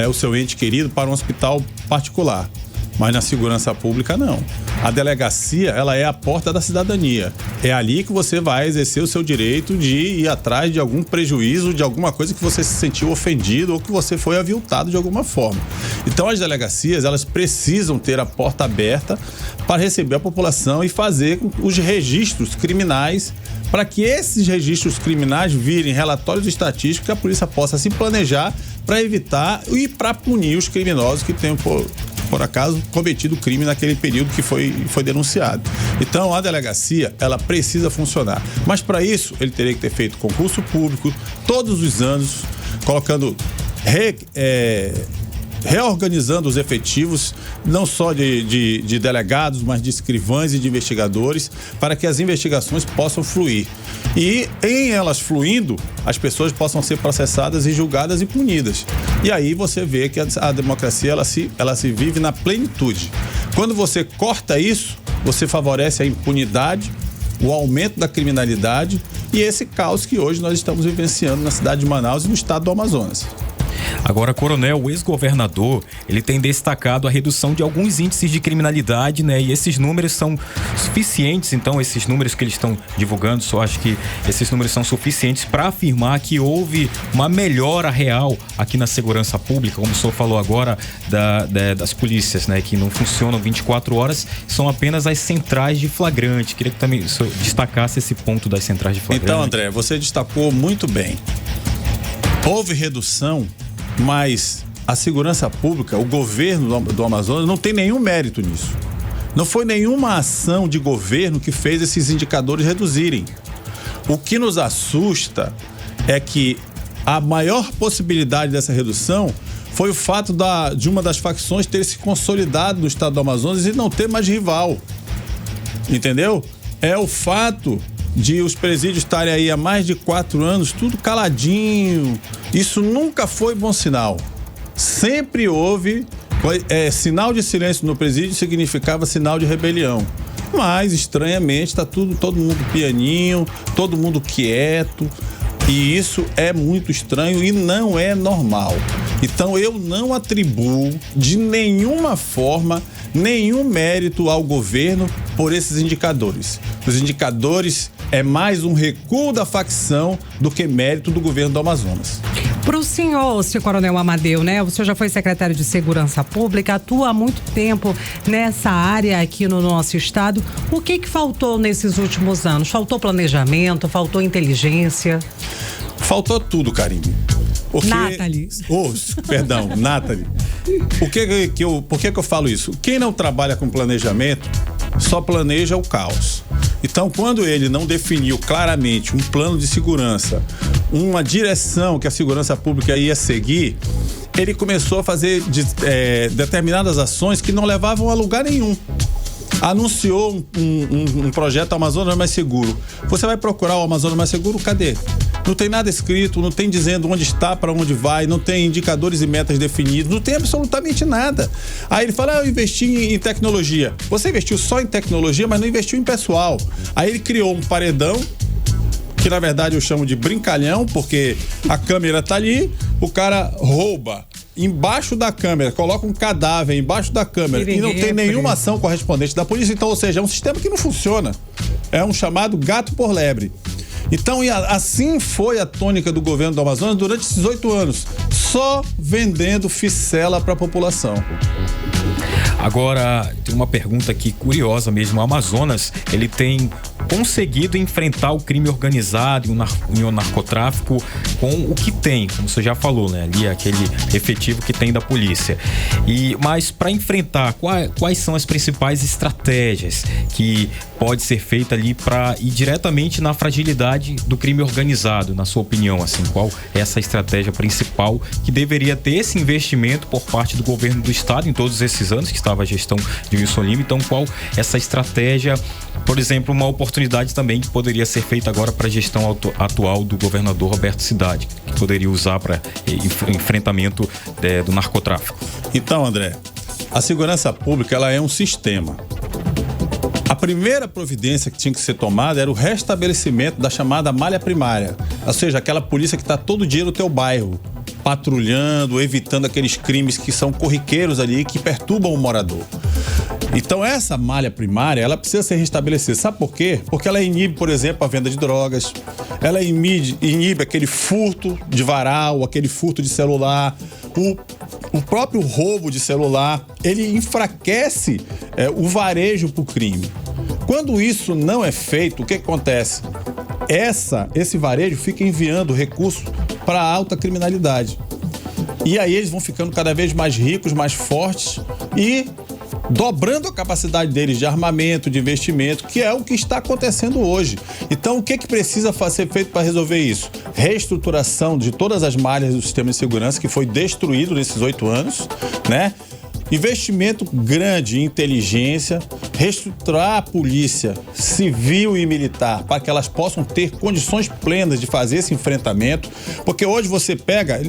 o seu ente querido para um hospital particular. Mas na segurança pública, não. A delegacia, ela é a porta da cidadania. É ali que você vai exercer o seu direito de ir atrás de algum prejuízo, de alguma coisa que você se sentiu ofendido ou que você foi aviltado de alguma forma. Então, as delegacias, elas precisam ter a porta aberta para receber a população e fazer os registros criminais, para que esses registros criminais virem relatórios estatísticos que a polícia possa se planejar para evitar e para punir os criminosos que tenham por acaso cometido crime naquele período que foi denunciado. Então a delegacia, ela precisa funcionar, mas para isso ele teria que ter feito concurso público todos os anos, colocando reorganizando os efetivos, não só de delegados, mas de escrivães e de investigadores, para que as investigações possam fluir. E em elas fluindo, as pessoas possam ser processadas e julgadas e punidas. E aí você vê que a democracia, ela se vive na plenitude. Quando você corta isso, você favorece a impunidade, o aumento da criminalidade e esse caos que hoje nós estamos vivenciando na cidade de Manaus e no estado do Amazonas. Agora, coronel, o ex-governador, ele tem destacado a redução de alguns índices de criminalidade, né? E esses números são suficientes, então, esses números que eles estão divulgando, só acho que esses números são suficientes para afirmar que houve uma melhora real aqui na segurança pública, como o senhor falou agora, das polícias, né? Que não funcionam 24 horas, são apenas as centrais de flagrante. Queria que também o senhor destacasse esse ponto das centrais de flagrante. Então, André, você destacou muito bem. Houve redução, mas a segurança pública, o governo do Amazonas não tem nenhum mérito nisso. Não foi nenhuma ação de governo que fez esses indicadores reduzirem. O que nos assusta é que a maior possibilidade dessa redução foi o fato de uma das facções ter se consolidado no estado do Amazonas e não ter mais rival. Entendeu? É o fato de os presídios estarem aí há mais de 4 anos, tudo caladinho. Isso nunca foi bom sinal. Sempre houve sinal de silêncio no presídio, significava sinal de rebelião. Mas, estranhamente, está todo mundo pianinho, todo mundo quieto. E isso é muito estranho e não é normal. Então, eu não atribuo de nenhuma forma nenhum mérito ao governo por esses indicadores. Os indicadores é mais um recuo da facção do que mérito do governo do Amazonas. Para o senhor Coronel Amadeu, né? O senhor já foi secretário de Segurança Pública, atua há muito tempo nessa área aqui no nosso estado. O que faltou nesses últimos anos? Faltou planejamento? Faltou inteligência? Faltou tudo, Karine. Nathalie. Nathalie. Por que eu falo isso? Quem não trabalha com planejamento só planeja o caos. Então, quando ele não definiu claramente um plano de segurança, uma direção que a segurança pública ia seguir, ele começou a fazer determinadas ações que não levavam a lugar nenhum. Anunciou um projeto Amazonas Mais Seguro. Você vai procurar o Amazonas Mais Seguro? Cadê? Não tem nada escrito, não tem dizendo onde está, para onde vai, não tem indicadores e metas definidos, não tem absolutamente nada. Aí ele fala, eu investi em tecnologia. Você investiu só em tecnologia, mas não investiu em pessoal. Aí ele criou um paredão, que na verdade eu chamo de brincalhão, porque a câmera tá ali, o cara rouba embaixo da câmera, coloca um cadáver embaixo da câmera e não tem nenhuma ação correspondente da polícia. Então, ou seja, é um sistema que não funciona. É um chamado gato por lebre. Então, assim foi a tônica do governo do Amazonas durante esses 8 anos, só vendendo ficela para a população. Agora, tem uma pergunta aqui curiosa mesmo. O Amazonas, ele tem conseguido enfrentar o crime organizado e o narcotráfico com o que tem, como você já falou, né? Ali aquele efetivo que tem da polícia. Mas para enfrentar, quais são as principais estratégias que pode ser feita ali para ir diretamente na fragilidade do crime organizado, na sua opinião, assim, qual é essa estratégia principal que deveria ter esse investimento por parte do governo do estado em todos esses anos que estava a gestão de Wilson Lima? Então, qual essa estratégia, por exemplo, uma oportunidade também que poderia ser feita agora para a gestão atual do governador Roberto Cidade, que poderia usar para enfrentamento do narcotráfico? Então, André, a segurança pública, ela é um sistema. A primeira providência que tinha que ser tomada era o restabelecimento da chamada malha primária, ou seja, aquela polícia que está todo dia no teu bairro, patrulhando, evitando aqueles crimes que são corriqueiros ali, que perturbam o morador. Então essa malha primária, ela precisa ser restabelecida. Sabe por quê? Porque ela inibe, por exemplo, a venda de drogas, ela inibe aquele furto de varal, aquele furto de celular, o próprio roubo de celular, ele enfraquece o varejo para o crime. Quando isso não é feito, o que acontece? Esse varejo fica enviando recursos para a alta criminalidade. E aí eles vão ficando cada vez mais ricos, mais fortes e dobrando a capacidade deles de armamento, de investimento, que é o que está acontecendo hoje. Então, o que precisa ser feito para resolver isso? Reestruturação de todas as malhas do sistema de segurança que foi destruído nesses 8 anos, né? Investimento grande em inteligência, reestruturar a polícia civil e militar para que elas possam ter condições plenas de fazer esse enfrentamento, porque hoje você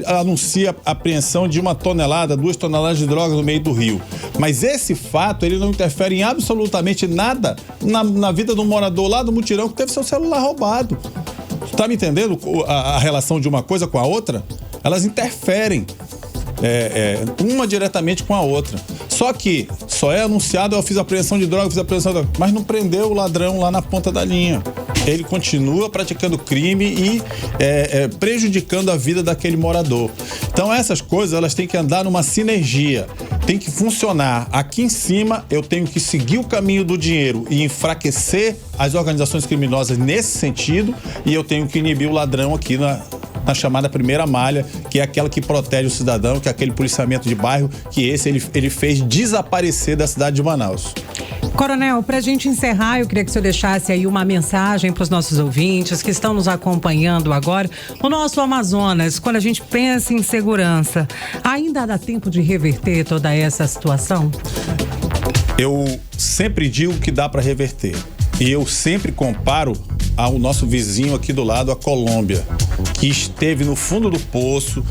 anuncia a apreensão de 1 tonelada, 2 toneladas de drogas no meio do rio, mas esse fato ele não interfere em absolutamente nada na vida do morador lá do mutirão que teve seu celular roubado. Tá me entendendo a relação de uma coisa com a outra? Elas interferem. Uma diretamente com a outra. Só que só é anunciado, eu fiz apreensão de droga, mas não prendeu o ladrão lá na ponta da linha. Ele continua praticando crime e prejudicando a vida daquele morador. Então essas coisas, elas têm que andar numa sinergia, tem que funcionar. Aqui em cima eu tenho que seguir o caminho do dinheiro e enfraquecer as organizações criminosas nesse sentido, e eu tenho que inibir o ladrão aqui na chamada primeira malha, que é aquela que protege o cidadão, que é aquele policiamento de bairro, que ele fez desaparecer da cidade de Manaus. Coronel, para a gente encerrar, eu queria que o senhor deixasse aí uma mensagem para os nossos ouvintes que estão nos acompanhando agora. O nosso Amazonas, quando a gente pensa em segurança, ainda dá tempo de reverter toda essa situação? Eu sempre digo que dá para reverter. E eu sempre comparo ao nosso vizinho aqui do lado, a Colômbia, que esteve no fundo do poço,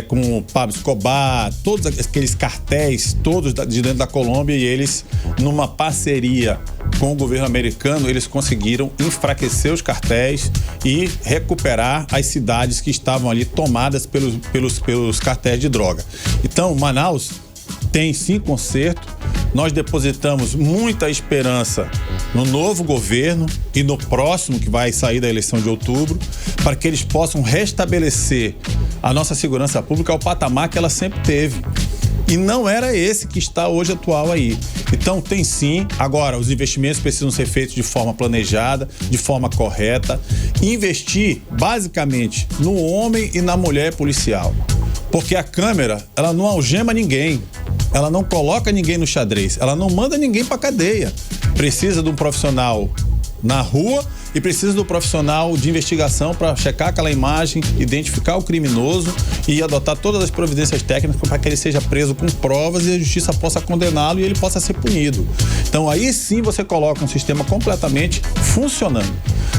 com o Pablo Escobar, todos aqueles cartéis, todos de dentro da Colômbia, e eles, numa parceria com o governo americano, eles conseguiram enfraquecer os cartéis e recuperar as cidades que estavam ali tomadas pelos cartéis de droga. Então, Manaus tem sim conserto. Nós depositamos muita esperança no novo governo e no próximo, que vai sair da eleição de outubro, para que eles possam restabelecer a nossa segurança pública ao patamar que ela sempre teve. E não era esse que está hoje atual aí. Então tem sim, agora os investimentos precisam ser feitos de forma planejada, de forma correta, investir basicamente no homem e na mulher policial. Porque a câmera, ela não algema ninguém, ela não coloca ninguém no xadrez, ela não manda ninguém pra cadeia. precisa de um profissional na rua e precisa do profissional de investigação para checar aquela imagem, identificar o criminoso e adotar todas as providências técnicas para que ele seja preso com provas e a justiça possa condená-lo e ele possa ser punido. Então aí sim você coloca um sistema completamente funcionando.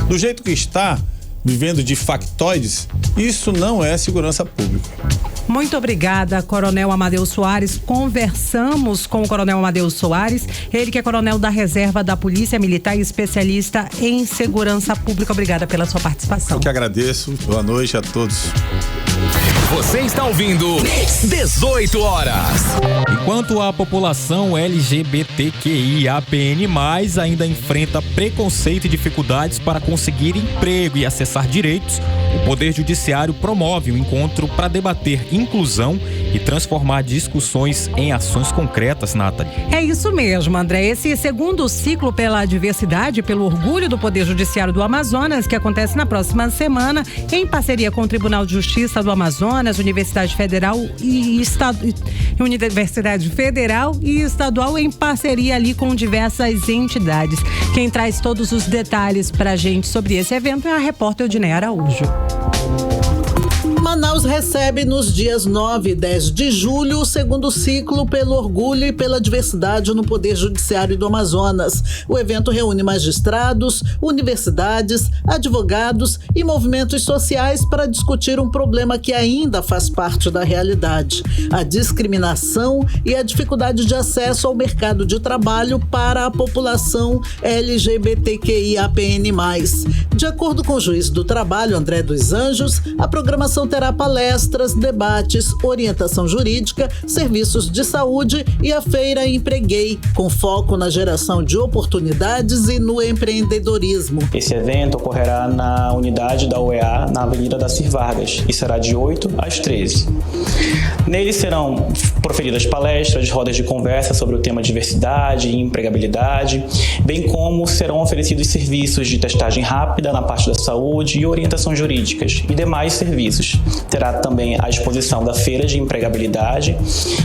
Do jeito que está, vivendo de factoides, isso não é segurança pública. Muito obrigada, Coronel Amadeus Soares. Conversamos com o Coronel Amadeus Soares, ele que é coronel da Reserva da Polícia Militar e especialista em segurança pública. Obrigada pela sua participação. Eu que agradeço. Boa noite a todos. Você está ouvindo 18 horas. Enquanto a população LGBTQIAPN+, ainda enfrenta preconceito e dificuldades para conseguir emprego e acessar direitos, o Poder Judiciário promove um encontro para debater inclusão e transformar discussões em ações concretas, Nathalie. É isso mesmo, André. Esse segundo ciclo pela diversidade, pelo orgulho do Poder Judiciário do Amazonas, que acontece na próxima semana, em parceria com o Tribunal de Justiça do Amazonas, Universidade Federal e Universidade Federal e Estadual, em parceria ali com diversas entidades. Quem traz todos os detalhes pra gente sobre esse evento é a repórter Odinei Araújo. Manaus recebe nos dias 9 e 10 de julho o segundo ciclo pelo orgulho e pela diversidade no Poder Judiciário do Amazonas. O evento reúne magistrados, universidades, advogados e movimentos sociais para discutir um problema que ainda faz parte da realidade: a discriminação e a dificuldade de acesso ao mercado de trabalho para a população LGBTQIAPN+. De acordo com o juiz do trabalho, André dos Anjos, a programação terá palestras, debates, orientação jurídica, serviços de saúde e a Feira Empreguei, com foco na geração de oportunidades e no empreendedorismo. Esse evento ocorrerá na unidade da UEA, na Avenida Dacir Vargas, e será de 8 às 13. Nele serão proferidas palestras, rodas de conversa sobre o tema diversidade e empregabilidade, bem como serão oferecidos serviços de testagem rápida na parte da saúde e orientação jurídicas e demais serviços. Terá também a exposição da Feira de Empregabilidade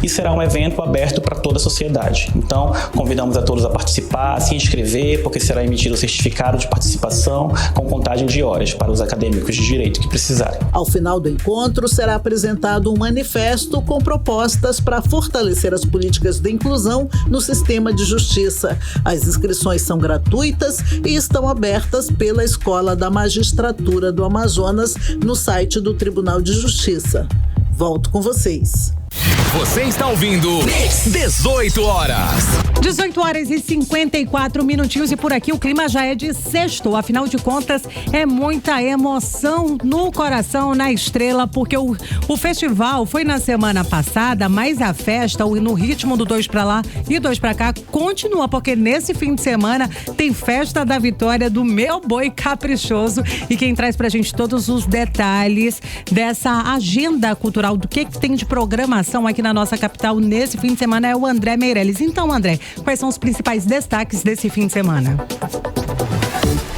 e será um evento aberto para toda a sociedade. Então, convidamos a todos a participar, a se inscrever, porque será emitido o certificado de participação com contagem de horas para os acadêmicos de direito que precisarem. Ao final do encontro, será apresentado um manifesto com propostas para fortalecer as políticas de inclusão no sistema de justiça. As inscrições são gratuitas e estão abertas pela Escola da Magistratura do Amazonas no site do Tribunal de Justiça. Volto com vocês. Você está ouvindo 18 horas. 18 horas e 54 minutinhos e por aqui o clima já é de sexto. Afinal de contas, é muita emoção no coração, na estrela, porque o festival foi na semana passada, mas a festa, no ritmo do 2 pra lá e 2 pra cá, continua, porque nesse fim de semana tem festa da vitória do Meu Boi Caprichoso. E quem traz pra gente todos os detalhes dessa agenda cultural, do que tem de programação aqui na nossa capital nesse fim de semana é o André Meirelles. Então, André, quais são os principais destaques desse fim de semana?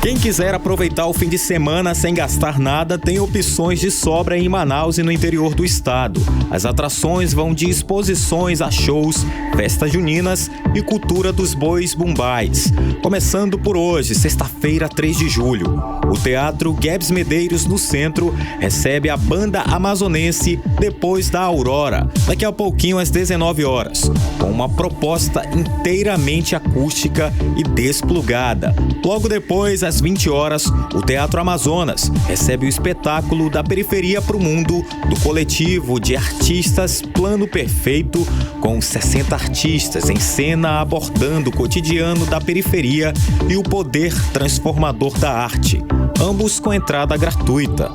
Quem quiser aproveitar o fim de semana sem gastar nada, tem opções de sobra em Manaus e no interior do estado. As atrações vão de exposições a shows, festas juninas e cultura dos bois bumbais. Começando por hoje, sexta-feira, 3 de julho. O Teatro Guedes Medeiros, no centro, recebe a banda amazonense Depois da Aurora, daqui a pouquinho às 19 horas, com uma proposta inteiramente acústica e desplugada. Logo depois, às 20 horas, o Teatro Amazonas recebe o espetáculo Da Periferia para o Mundo, do coletivo de artistas Plano Perfeito, com 60 artistas em cena abordando o cotidiano da periferia e o poder transformador da arte, ambos com entrada gratuita.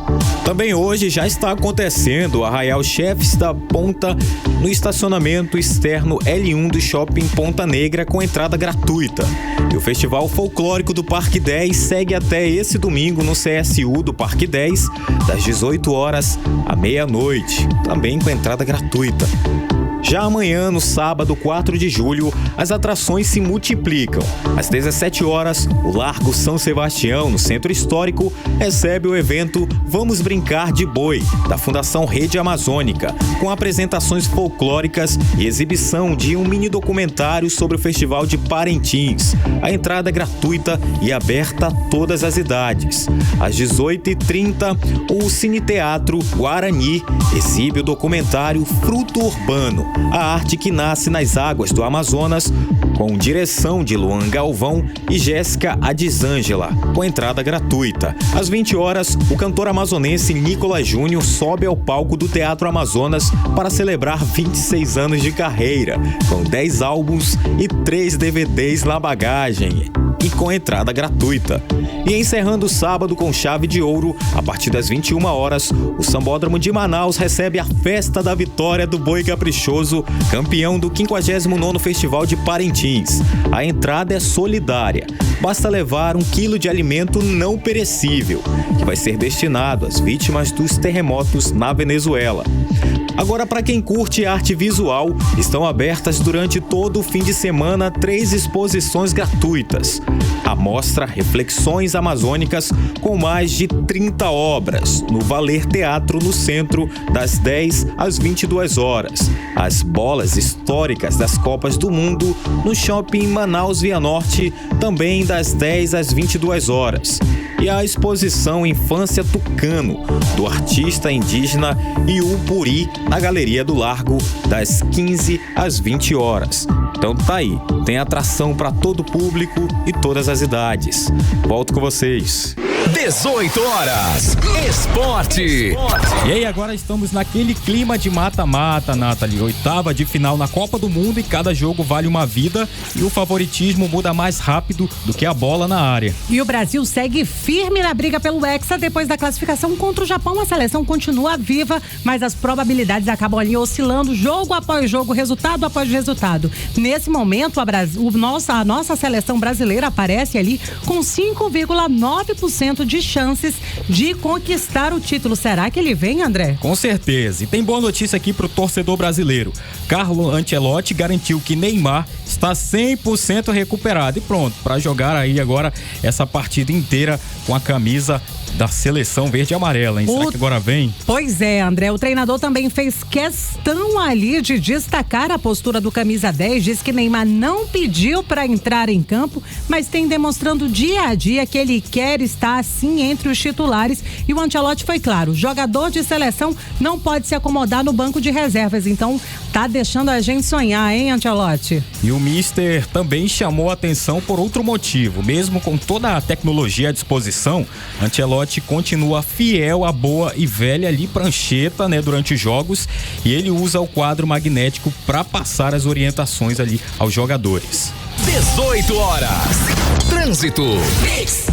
Também hoje já está acontecendo o Arraial Chefes da Ponta no estacionamento externo L1 do Shopping Ponta Negra, com entrada gratuita. E o Festival Folclórico do Parque 10 segue até esse domingo no CSU do Parque 10, das 18 horas à meia-noite, também com entrada gratuita. Já amanhã, no sábado, 4 de julho, as atrações se multiplicam. Às 17 horas, o Largo São Sebastião, no Centro Histórico, recebe o evento Vamos Brincar de Boi, da Fundação Rede Amazônica, com apresentações folclóricas e exibição de um mini documentário sobre o Festival de Parintins. A entrada é gratuita e aberta a todas as idades. Às 18h30, o Cine Teatro Guarani exibe o documentário Fruto Urbano, a arte que nasce nas águas do Amazonas, com direção de Luan Galvão e Jéssica Adisângela, com entrada gratuita. Às 20 horas, o cantor amazonense Nicolas Júnior sobe ao palco do Teatro Amazonas para celebrar 26 anos de carreira, com 10 álbuns e 3 DVDs na bagagem, e com entrada gratuita. E encerrando o sábado com chave de ouro, a partir das 21 horas, o Sambódromo de Manaus recebe a Festa da Vitória do Boi Caprichoso, campeão do 59º Festival de Parintins. A entrada é solidária. Basta levar 1 quilo de alimento não perecível, que vai ser destinado às vítimas dos terremotos na Venezuela. Agora, para quem curte arte visual, estão abertas durante todo o fim de semana 3 exposições gratuitas. A mostra Reflexões Amazônicas, com mais de 30 obras, no Valer Teatro, no centro, das 10 às 22 horas. As bolas históricas das Copas do Mundo, no Shopping Manaus Via Norte, também das 10 às 22 horas. E a exposição Infância Tucano, do artista indígena Iupuri, na Galeria do Largo, das 15 às 20 horas. Então tá aí, tem atração para todo o público e todas as idades. Volto com vocês. 18 horas, esporte. E aí, agora estamos naquele clima de mata-mata, Nathalie. 8ª de final na Copa do Mundo e cada jogo vale uma vida e o favoritismo muda mais rápido do que a bola na área. E o Brasil segue firme na briga pelo Hexa depois da classificação contra o Japão. A seleção continua viva, mas as probabilidades acabam ali oscilando jogo após jogo, resultado após resultado. Nesse momento, a nossa seleção brasileira aparece ali com 5,9% de chances de conquistar o título. Será que ele vem, André? Com certeza. E tem boa notícia aqui pro torcedor brasileiro. Carlo Ancelotti garantiu que Neymar está 100% recuperado e pronto para jogar aí agora essa partida inteira com a camisa da seleção verde e amarela, hein? Será que agora vem? Pois é, André. O treinador também fez questão ali de destacar a postura do camisa 10. Diz que Neymar não pediu para entrar em campo, mas tem demonstrando dia a dia que ele quer estar assim entre os titulares. E o Ancelotti foi claro: jogador de seleção não pode se acomodar no banco de reservas. Então tá deixando a gente sonhar, hein, Ancelotti? E o Mister também chamou a atenção por outro motivo. Mesmo com toda a tecnologia à disposição, Ancelotti continua fiel à boa e velha ali prancheta, né, durante os jogos, e ele usa o quadro magnético para passar as orientações ali aos jogadores. 18 horas. Trânsito.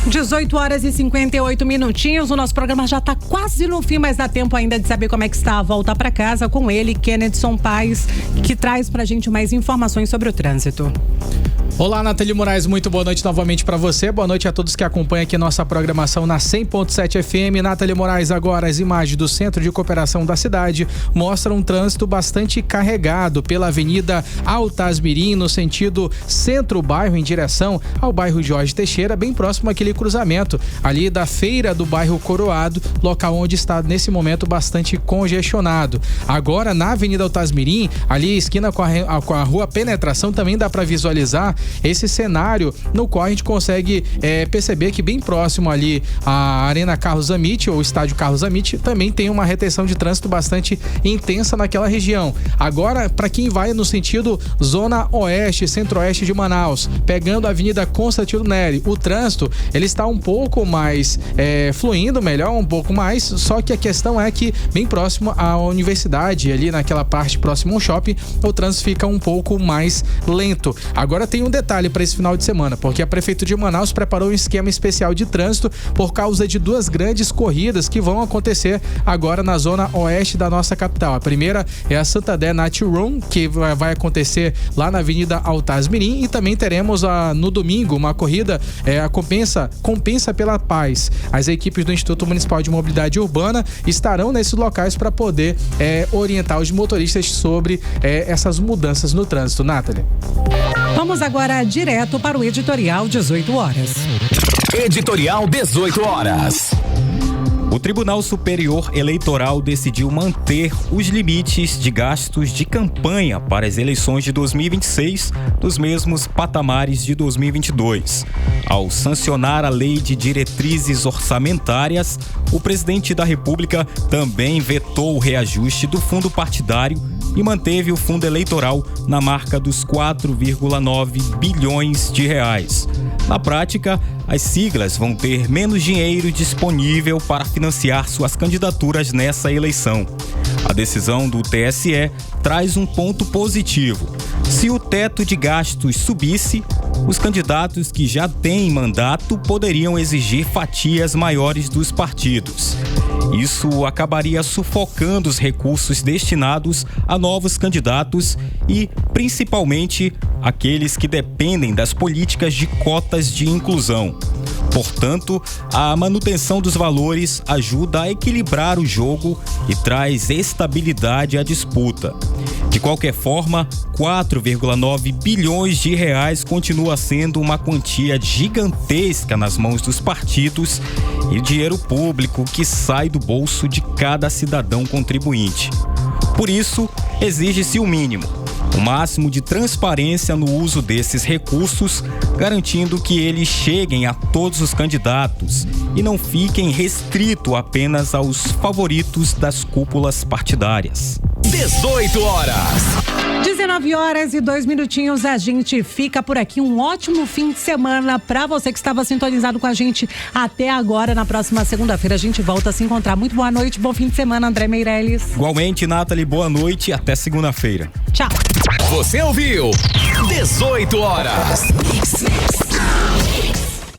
18 horas e 58 minutinhos. O nosso programa já está quase no fim, mas dá tempo ainda de saber como é que está a volta para casa com ele, Kennedson Paes, que traz pra gente mais informações sobre o trânsito. Olá, Nathalie Moraes, muito boa noite novamente para você. Boa noite a todos que acompanham aqui nossa programação na 100.7 FM. Nathalie Moraes, agora as imagens do Centro de Cooperação da cidade mostram um trânsito bastante carregado pela Avenida Altasmirim, no sentido centro-bairro, em direção ao bairro Jorge Teixeira, bem próximo àquele cruzamento ali da feira do bairro Coroado, local onde está nesse momento bastante congestionado. Agora na Avenida Altasmirim, ali esquina com a Rua Penetração, também dá para visualizar esse cenário no qual a gente consegue perceber que bem próximo ali à Arena Carlos Amit, ou Estádio Carlos Amit, também tem uma retenção de trânsito bastante intensa naquela região. Agora, para quem vai no sentido Zona Oeste, Centro-Oeste de Manaus, pegando a Avenida Constantino Neri, o trânsito ele está um pouco mais fluindo melhor, um pouco mais, só que a questão é que bem próximo à universidade, ali naquela parte próxima ao shopping, o trânsito fica um pouco mais lento. Agora tem um detalhe para esse final de semana, porque a Prefeitura de Manaus preparou um esquema especial de trânsito por causa de 2 grandes corridas que vão acontecer agora na zona oeste da nossa capital. A primeira é a Santander Night Run, que vai acontecer lá na Avenida Altaz Mirim, e também teremos no domingo uma corrida, a Compensa pela Paz. As equipes do Instituto Municipal de Mobilidade Urbana estarão nesses locais para poder orientar os motoristas sobre essas mudanças no trânsito. Nathalie. Vamos agora direto para o Editorial 18 horas. Editorial 18 horas. O Tribunal Superior Eleitoral decidiu manter os limites de gastos de campanha para as eleições de 2026 dos mesmos patamares de 2022. Ao sancionar a Lei de Diretrizes Orçamentárias, o presidente da República também vetou o reajuste do fundo partidário e manteve o fundo eleitoral na marca dos 4,9 bilhões de reais. Na prática, as siglas vão ter menos dinheiro disponível para financiar suas candidaturas nessa eleição. A decisão do TSE traz um ponto positivo. Se o teto de gastos subisse, os candidatos que já têm mandato poderiam exigir fatias maiores dos partidos. Isso acabaria sufocando os recursos destinados a novos candidatos e, principalmente, aqueles que dependem das políticas de cotas de inclusão. Portanto, a manutenção dos valores ajuda a equilibrar o jogo e traz estabilidade à disputa. De qualquer forma, 4,9 bilhões de reais continua sendo uma quantia gigantesca nas mãos dos partidos e dinheiro público que sai do bolso de cada cidadão contribuinte. Por isso, exige-se o mínimo, o máximo de transparência no uso desses recursos, garantindo que eles cheguem a todos os candidatos e não fiquem restritos apenas aos favoritos das cúpulas partidárias. 18 horas. 19 horas e 2 minutinhos, a gente fica por aqui. Um ótimo fim de semana para você que estava sintonizado com a gente até agora. Na próxima segunda-feira a gente volta a se encontrar. Muito boa noite, bom fim de semana, André Meirelles. Igualmente, Nathalie, boa noite e até segunda-feira. Tchau. Você ouviu 18 horas.